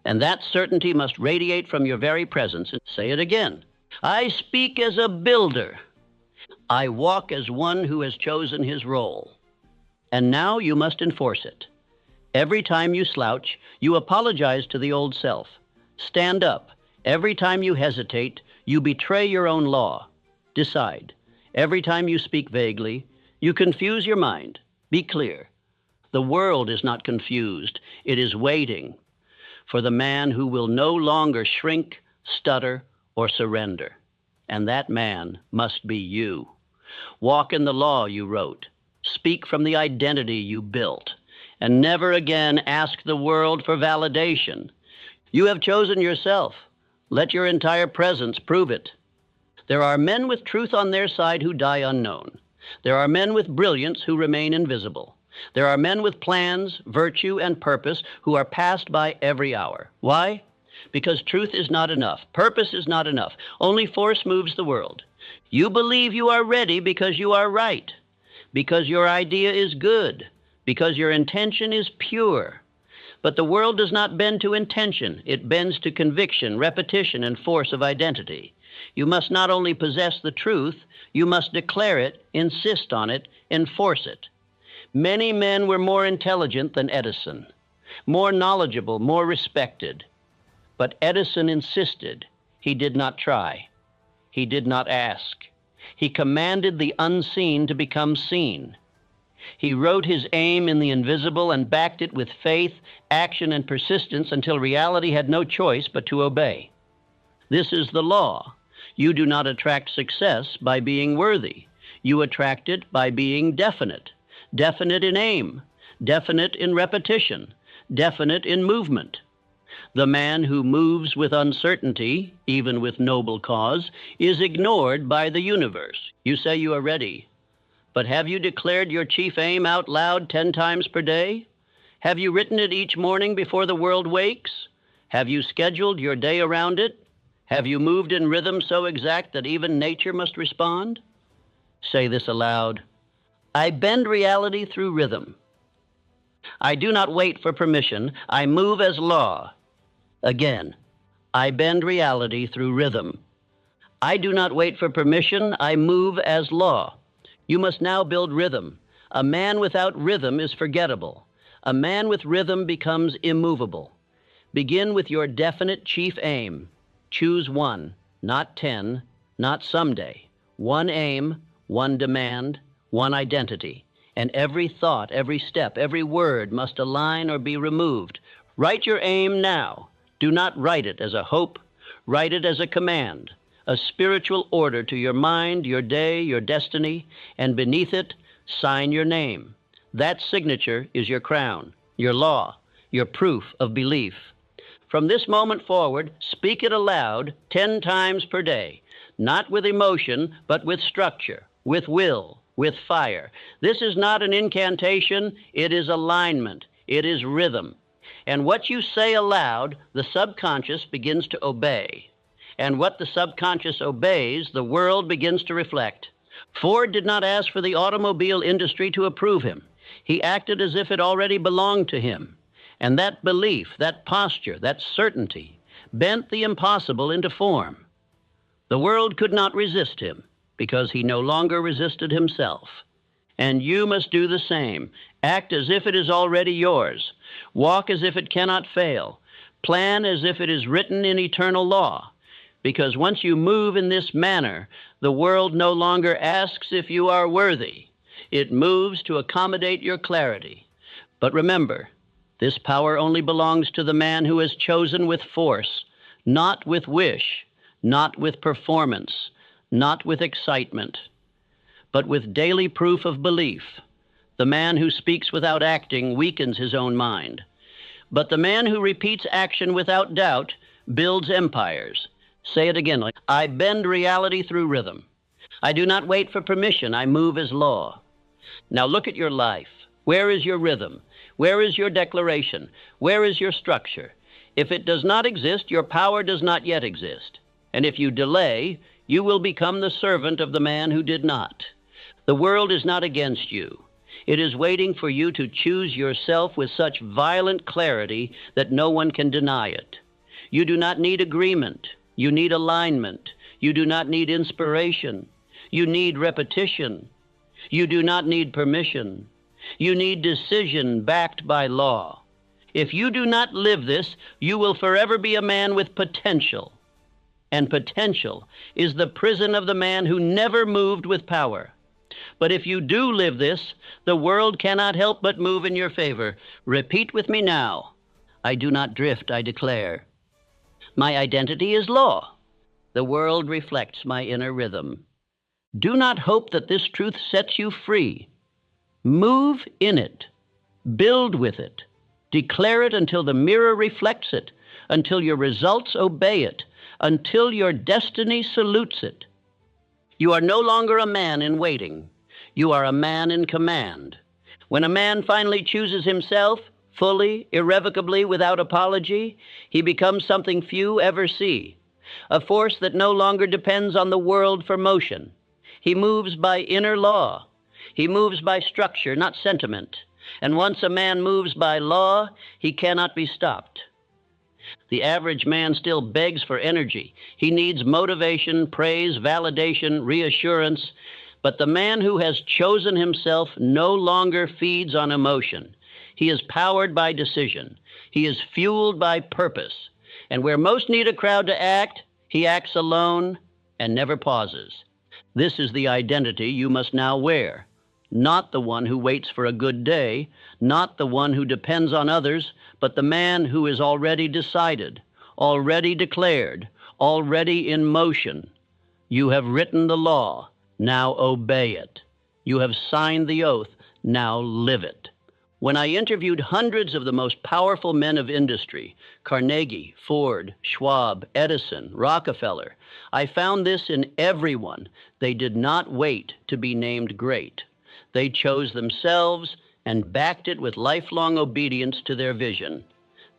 And that certainty must radiate from your very presence. And say it again. I speak as a builder. I walk as one who has chosen his role. And now you must enforce it. Every time you slouch, you apologize to the old self. Stand up. Every time you hesitate, you betray your own law. Decide. Every time you speak vaguely, you confuse your mind. Be clear. The world is not confused. It is waiting for the man who will no longer shrink, stutter, or surrender. And that man must be you. Walk in the law you wrote. Speak from the identity you built. And never again ask the world for validation. You have chosen yourself. Let your entire presence prove it. There are men with truth on their side who die unknown. There are men with brilliance who remain invisible. There are men with plans, virtue, and purpose who are passed by every hour. Why? Because truth is not enough. Purpose is not enough. Only force moves the world. You believe you are ready because you are right, because your idea is good, because your intention is pure. But the world does not bend to intention. It bends to conviction, repetition, and force of identity. You must not only possess the truth, you must declare it, insist on it, enforce it. Many men were more intelligent than Edison, more knowledgeable, more respected. But Edison insisted. He did not try. He did not ask. He commanded the unseen to become seen. He wrote his aim in the invisible and backed it with faith, action, and persistence until reality had no choice but to obey. This is the law. You do not attract success by being worthy. You attract it by being definite. Definite in aim, definite in repetition, definite in movement. The man who moves with uncertainty, even with noble cause, is ignored by the universe. You say you are ready, but have you declared your chief aim out loud 10 times per day? Have you written it each morning before the world wakes? Have you scheduled your day around it? Have you moved in rhythm so exact that even nature must respond? Say this aloud. I bend reality through rhythm. I do not wait for permission. I move as law. Again, I bend reality through rhythm. I do not wait for permission. I move as law. You must now build rhythm. A man without rhythm is forgettable. A man with rhythm becomes immovable. Begin with your definite chief aim. Choose one, not 10, not someday. One aim, one demand, one identity. And every thought, every step, every word must align or be removed. Write your aim now. Do not write it as a hope. Write it as a command, a spiritual order to your mind, your day, your destiny, and beneath it, sign your name. That signature is your crown, your law, your proof of belief. From this moment forward, speak it aloud 10 times per day, not with emotion, but with structure, with will, with fire. This is not an incantation, it is alignment, it is rhythm. And what you say aloud, the subconscious begins to obey. And what the subconscious obeys, the world begins to reflect. Ford did not ask for the automobile industry to approve him. He acted as if it already belonged to him. And that belief, that posture, that certainty, bent the impossible into form. The world could not resist him because he no longer resisted himself. And you must do the same. Act as if it is already yours. Walk as if it cannot fail. Plan as if it is written in eternal law. Because once you move in this manner, the world no longer asks if you are worthy. It moves to accommodate your clarity. But remember, this power only belongs to the man who has chosen with force, not with wish, not with performance, not with excitement, but with daily proof of belief. The man who speaks without acting weakens his own mind. But the man who repeats action without doubt builds empires. Say it again. I bend reality through rhythm. I do not wait for permission. I move as law. Now look at your life. Where is your rhythm? Where is your declaration? Where is your structure? If it does not exist, your power does not yet exist. And if you delay, you will become the servant of the man who did not. The world is not against you. It is waiting for you to choose yourself with such violent clarity that no one can deny it. You do not need agreement. You need alignment. You do not need inspiration. You need repetition. You do not need permission. You need decision backed by law. If you do not live this, you will forever be a man with potential. And potential is the prison of the man who never moved with power. But if you do live this, the world cannot help but move in your favor. Repeat with me now. I do not drift, I declare. My identity is law. The world reflects my inner rhythm. Do not hope that this truth sets you free. Move in it. Build with it. Declare it until the mirror reflects it, until your results obey it, until your destiny salutes it. You are no longer a man in waiting. You are a man in command. When a man finally chooses himself, fully, irrevocably, without apology, he becomes something few ever see, a force that no longer depends on the world for motion. He moves by inner law. He moves by structure, not sentiment. And once a man moves by law, he cannot be stopped. The average man still begs for energy. He needs motivation, praise, validation, reassurance. But the man who has chosen himself no longer feeds on emotion. He is powered by decision. He is fueled by purpose. And where most need a crowd to act, he acts alone and never pauses. This is the identity you must now wear. Not the one who waits for a good day, not the one who depends on others, but the man who is already decided, already declared, already in motion. You have written the law, now obey it. You have signed the oath, now live it. When I interviewed hundreds of the most powerful men of industry, Carnegie, Ford, Schwab, Edison, Rockefeller, I found this in everyone. They did not wait to be named great. They chose themselves and backed it with lifelong obedience to their vision.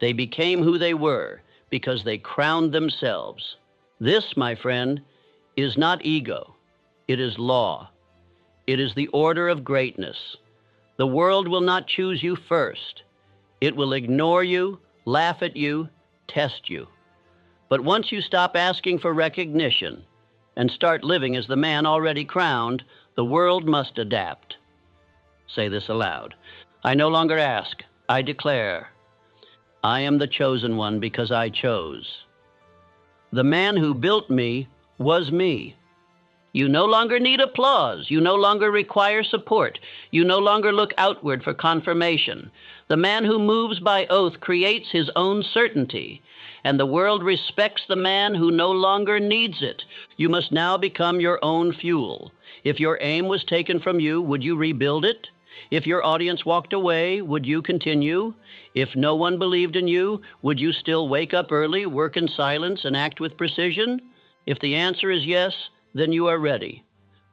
They became who they were because they crowned themselves. This, my friend, is not ego. It is law. It is the order of greatness. The world will not choose you first. It will ignore you, laugh at you, test you. But once you stop asking for recognition and start living as the man already crowned, the world must adapt. Say this aloud. I no longer ask. I declare. I am the chosen one because I chose. The man who built me was me. You no longer need applause. You no longer require support. You no longer look outward for confirmation. The man who moves by oath creates his own certainty, and the world respects the man who no longer needs it. You must now become your own fuel. If your aim was taken from you, would you rebuild it? If your audience walked away, would you continue? If no one believed in you, would you still wake up early, work in silence, and act with precision? If the answer is yes, then you are ready.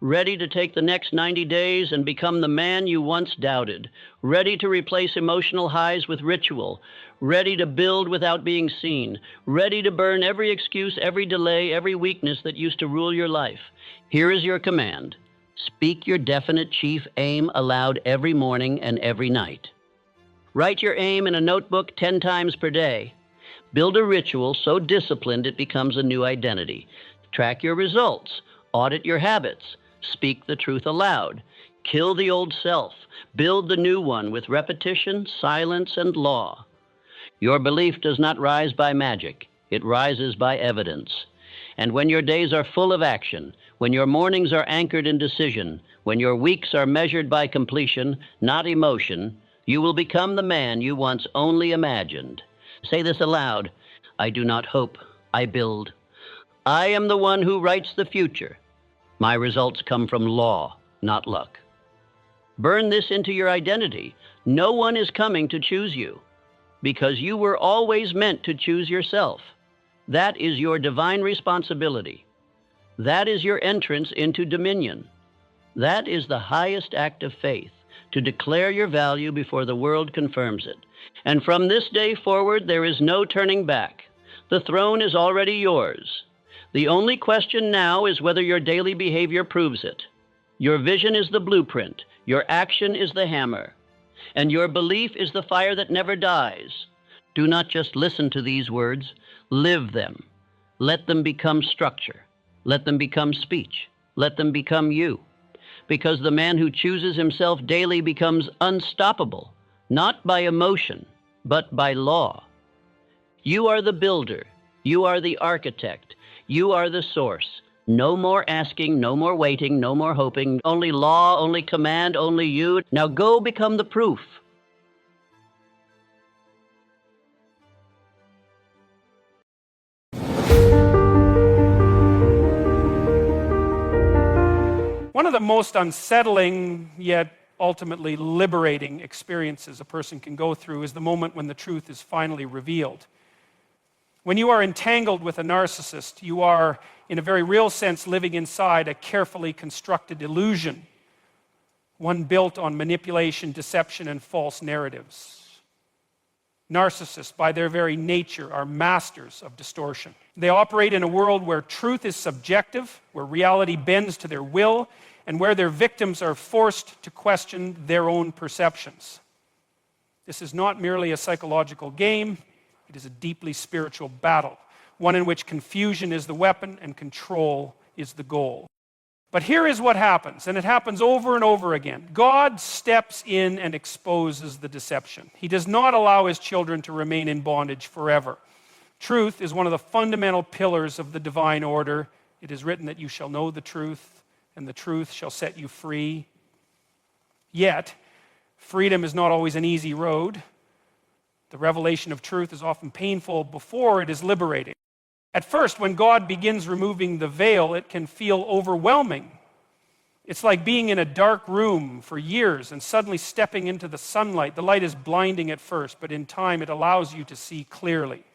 Ready to take the next 90 days and become the man you once doubted. Ready to replace emotional highs with ritual. Ready to build without being seen. Ready to burn every excuse, every delay, every weakness that used to rule your life. Here is your command. Speak your definite chief aim aloud every morning and every night. Write your aim in a notebook 10 times per day. Build a ritual so disciplined it becomes a new identity. Track your results. Audit your habits. Speak the truth aloud. Kill the old self. Build the new one with repetition, silence, and law. Your belief does not rise by magic. It rises by evidence. And when your days are full of action, when your mornings are anchored in decision, when your weeks are measured by completion, not emotion, you will become the man you once only imagined. Say this aloud. I do not hope, I build. I am the one who writes the future. My results come from law, not luck. Burn this into your identity. No one is coming to choose you, because you were always meant to choose yourself. That is your divine responsibility. That is your entrance into dominion. That is the highest act of faith, to declare your value before the world confirms it. And from this day forward, there is no turning back. The throne is already yours. The only question now is whether your daily behavior proves it. Your vision is the blueprint. Your action is the hammer. And your belief is the fire that never dies. Do not just listen to these words. Live them. Let them become structure. Let them become speech. Let them become you. Because the man who chooses himself daily becomes unstoppable, not by emotion, but by law. You are the builder. You are the architect. You are the source. No more asking, no more waiting, no more hoping. Only law, only command, only you. Now go become the proof. One of the most unsettling yet ultimately liberating experiences a person can go through is the moment when the truth is finally revealed. When you are entangled with a narcissist, you are, in a very real sense, living inside a carefully constructed illusion, one built on manipulation, deception, and false narratives. Narcissists, by their very nature, are masters of distortion. They operate in a world where truth is subjective, where reality bends to their will, and where their victims are forced to question their own perceptions. This is not merely a psychological game. It is a deeply spiritual battle, one in which confusion is the weapon and control is the goal. But here is what happens, and it happens over and over again. God steps in and exposes the deception. He does not allow his children to remain in bondage forever. Truth is one of the fundamental pillars of the divine order. It is written that you shall know the truth, and the truth shall set you free. Yet, freedom is not always an easy road. The revelation of truth is often painful before it is liberating. At first, when God begins removing the veil, it can feel overwhelming. It's like being in a dark room for years and suddenly stepping into the sunlight. The light is blinding at first, but in time it allows you to see clearly.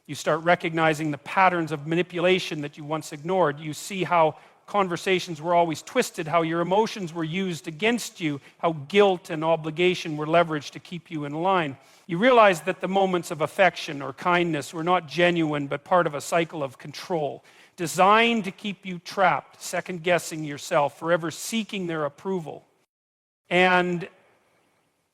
You start recognizing the patterns of manipulation that you once ignored. You see how conversations were always twisted, how your emotions were used against you, how guilt and obligation were leveraged to keep you in line. You realize that the moments of affection or kindness were not genuine, but part of a cycle of control, designed to keep you trapped, second-guessing yourself, forever seeking their approval. And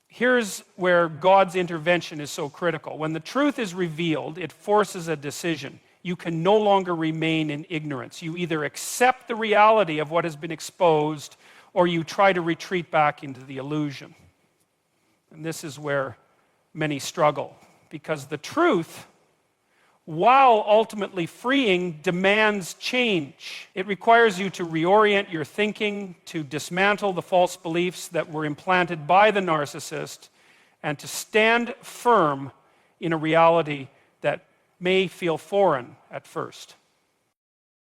here's where God's intervention is so critical. When the truth is revealed, it forces a decision. You can no longer remain in ignorance. You either accept the reality of what has been exposed, or you try to retreat back into the illusion. And this is where many struggle, because the truth, while ultimately freeing, demands change. It requires you to reorient your thinking, to dismantle the false beliefs that were implanted by the narcissist, and to stand firm in a reality that may feel foreign at first.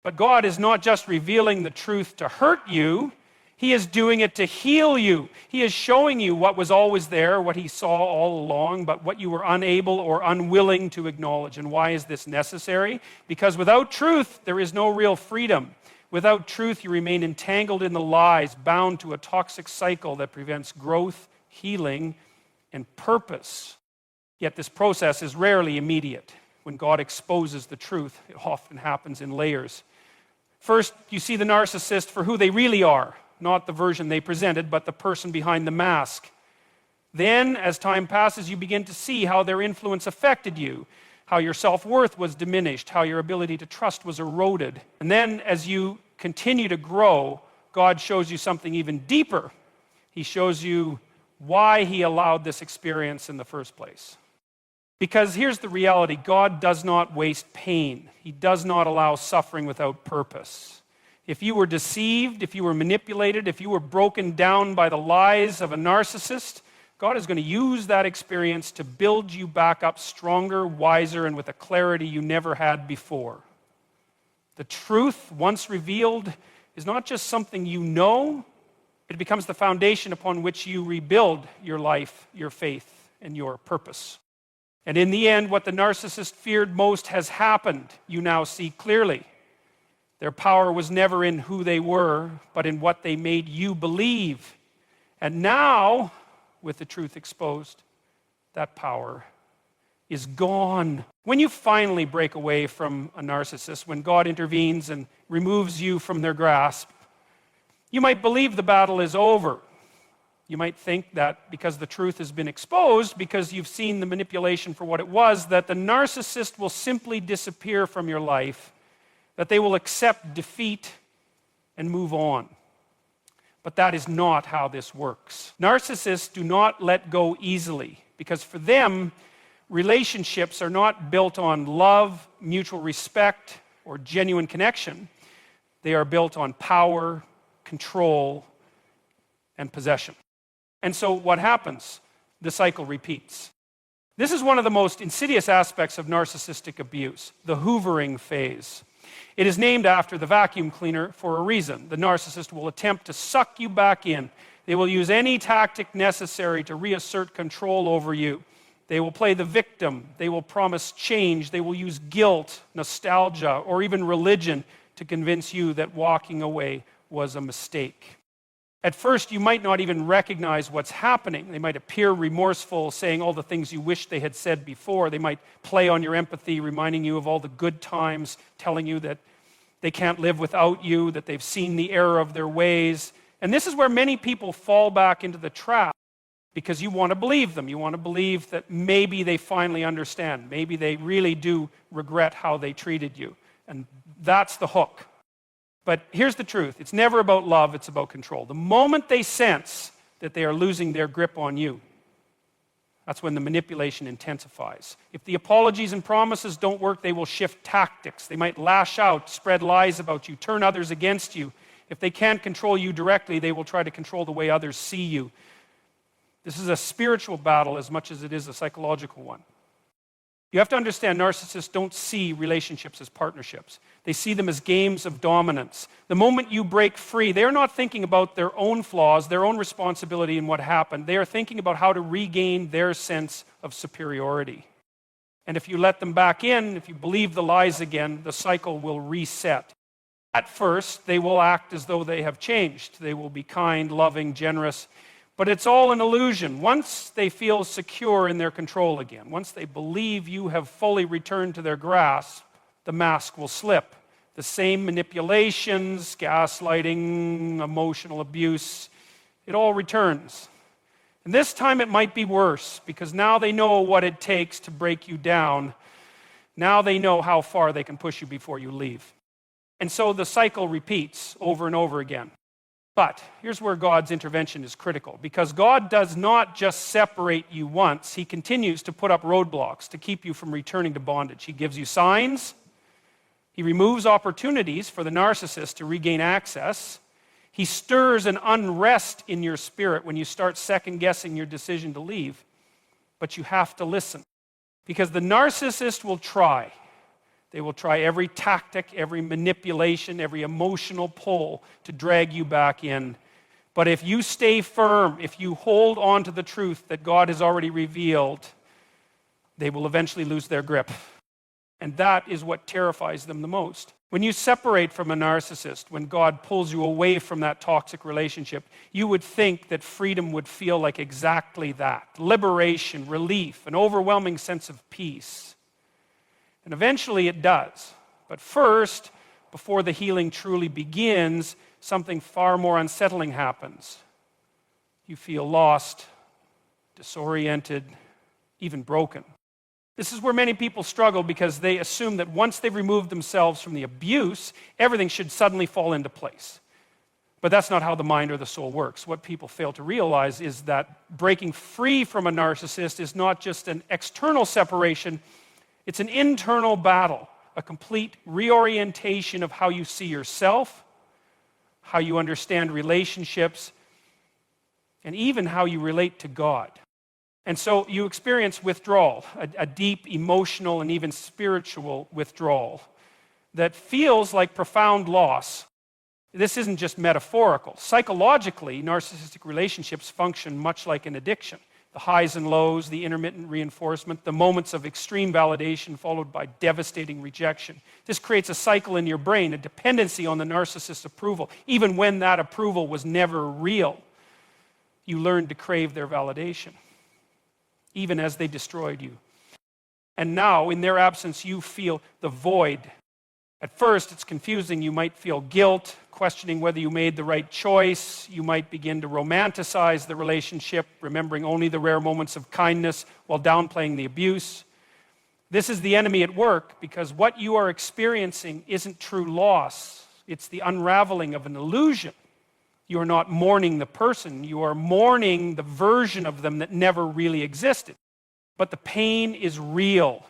But God is not just revealing the truth to hurt you, He is doing it to heal you. He is showing you what was always there, what He saw all along, but what you were unable or unwilling to acknowledge. And why is this necessary? Because without truth, there is no real freedom. Without truth, you remain entangled in the lies, bound to a toxic cycle that prevents growth, healing, and purpose. Yet this process is rarely immediate. When God exposes the truth, it often happens in layers. First, you see the narcissist for who they really are, not the version they presented, but the person behind the mask. Then, as time passes, you begin to see how their influence affected you, how your self-worth was diminished, how your ability to trust was eroded. And then, as you continue to grow, God shows you something even deeper. He shows you why He allowed this experience in the first place. Because here's the reality: God does not waste pain. He does not allow suffering without purpose. If you were deceived, if you were manipulated, if you were broken down by the lies of a narcissist, God is going to use that experience to build you back up stronger, wiser, and with a clarity you never had before. The truth, once revealed, is not just something you know, it becomes the foundation upon which you rebuild your life, your faith, and your purpose. And in the end, what the narcissist feared most has happened. You now see clearly. Their power was never in who they were, but in what they made you believe. And now, with the truth exposed, that power is gone. When you finally break away from a narcissist, when God intervenes and removes you from their grasp, you might believe the battle is over. You might think that because the truth has been exposed, because you've seen the manipulation for what it was, that the narcissist will simply disappear from your life, that they will accept defeat and move on. But that is not how this works. Narcissists do not let go easily, because for them, relationships are not built on love, mutual respect, or genuine connection. They are built on power, control, and possession. And so what happens? The cycle repeats. This is one of the most insidious aspects of narcissistic abuse, the hoovering phase. It is named after the vacuum cleaner for a reason. The narcissist will attempt to suck you back in. They will use any tactic necessary to reassert control over you. They will play the victim. They will promise change. They will use guilt, nostalgia, or even religion to convince you that walking away was a mistake. At first, you might not even recognize what's happening. They might appear remorseful, saying all the things you wish they had said before. They might play on your empathy, reminding you of all the good times, telling you that they can't live without you, that they've seen the error of their ways. And this is where many people fall back into the trap, because you want to believe them. You want to believe that maybe they finally understand. Maybe they really do regret how they treated you. And that's the hook. But here's the truth. It's never about love, it's about control. The moment they sense that they are losing their grip on you, that's when the manipulation intensifies. If the apologies and promises don't work, they will shift tactics. They might lash out, spread lies about you, turn others against you. If they can't control you directly, they will try to control the way others see you. This is a spiritual battle as much as it is a psychological one. You have to understand, narcissists don't see relationships as partnerships. They see them as games of dominance. The moment you break free, they're not thinking about their own flaws, their own responsibility in what happened. They are thinking about how to regain their sense of superiority. And if you let them back in, if you believe the lies again, the cycle will reset. At first, they will act as though they have changed. They will be kind, loving, generous. But it's all an illusion. Once they feel secure in their control again, once they believe you have fully returned to their grasp, the mask will slip. The same manipulations, gaslighting, emotional abuse, it all returns. And this time it might be worse, because now they know what it takes to break you down. Now they know how far they can push you before you leave. And so the cycle repeats over and over again. But here's where God's intervention is critical, because God does not just separate you once. He continues to put up roadblocks to keep you from returning to bondage. He gives you signs. He removes opportunities for the narcissist to regain access. He stirs an unrest in your spirit when you start second-guessing your decision to leave. But you have to listen, because the narcissist will try. They will try every tactic, every manipulation, every emotional pull to drag you back in. But if you stay firm, if you hold on to the truth that God has already revealed, they will eventually lose their grip. And that is what terrifies them the most. When you separate from a narcissist, when God pulls you away from that toxic relationship, you would think that freedom would feel like exactly that. Liberation, relief, an overwhelming sense of peace. And eventually it does. But first, before the healing truly begins, something far more unsettling happens. You feel lost, disoriented, even broken. This is where many people struggle, because they assume that once they've removed themselves from the abuse, everything should suddenly fall into place. But that's not how the mind or the soul works. What people fail to realize is that breaking free from a narcissist is not just an external separation. It's an internal battle, a complete reorientation of how you see yourself, how you understand relationships, and even how you relate to God. And so you experience withdrawal, a deep emotional and even spiritual withdrawal that feels like profound loss. This isn't just metaphorical. Psychologically, narcissistic relationships function much like an addiction. The highs and lows, the intermittent reinforcement, the moments of extreme validation followed by devastating rejection. This creates a cycle in your brain, a dependency on the narcissist's approval. Even when that approval was never real, you learned to crave their validation, even as they destroyed you. And now, in their absence, you feel the void. At first, it's confusing. You might feel guilt, questioning whether you made the right choice. You might begin to romanticize the relationship, remembering only the rare moments of kindness while downplaying the abuse. This is the enemy at work, because what you are experiencing isn't true loss. It's the unraveling of an illusion. You are not mourning the person. You are mourning the version of them that never really existed. But the pain is real.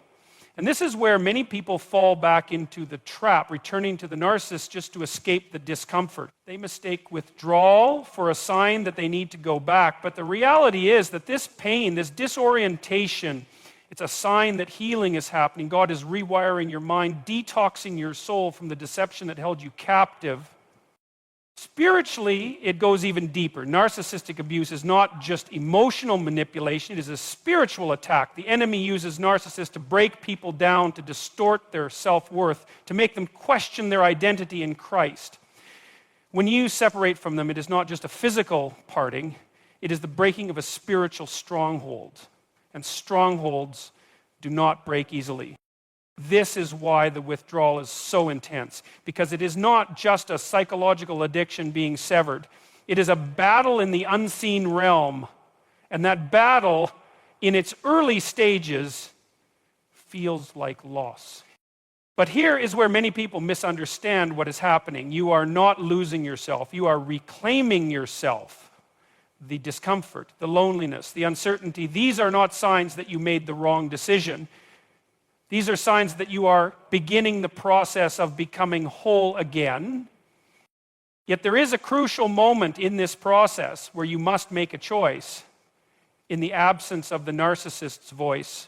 And this is where many people fall back into the trap, returning to the narcissist just to escape the discomfort. They mistake withdrawal for a sign that they need to go back. But the reality is that this pain, this disorientation, it's a sign that healing is happening. God is rewiring your mind, detoxing your soul from the deception that held you captive. Spiritually, it goes even deeper. Narcissistic abuse is not just emotional manipulation, it is a spiritual attack. The enemy uses narcissists to break people down, to distort their self-worth, to make them question their identity in Christ. When you separate from them, it is not just a physical parting, it is the breaking of a spiritual stronghold. And strongholds do not break easily. This is why the withdrawal is so intense, because it is not just a psychological addiction being severed. It is a battle in the unseen realm, and that battle, in its early stages, feels like loss. But here is where many people misunderstand what is happening. You are not losing yourself. You are reclaiming yourself. The discomfort, the loneliness, the uncertainty, these are not signs that you made the wrong decision. These are signs that you are beginning the process of becoming whole again. Yet there is a crucial moment in this process where you must make a choice. In the absence of the narcissist's voice,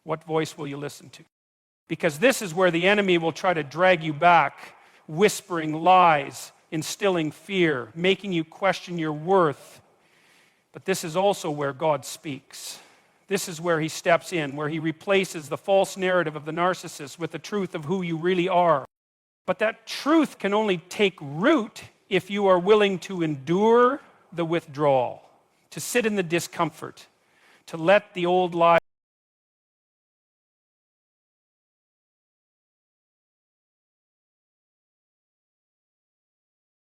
what voice will you listen to? Because this is where the enemy will try to drag you back, whispering lies, instilling fear, making you question your worth. But this is also where God speaks. This is where he steps in, where he replaces the false narrative of the narcissist with the truth of who you really are. But that truth can only take root if you are willing to endure the withdrawal, to sit in the discomfort, to let the old lies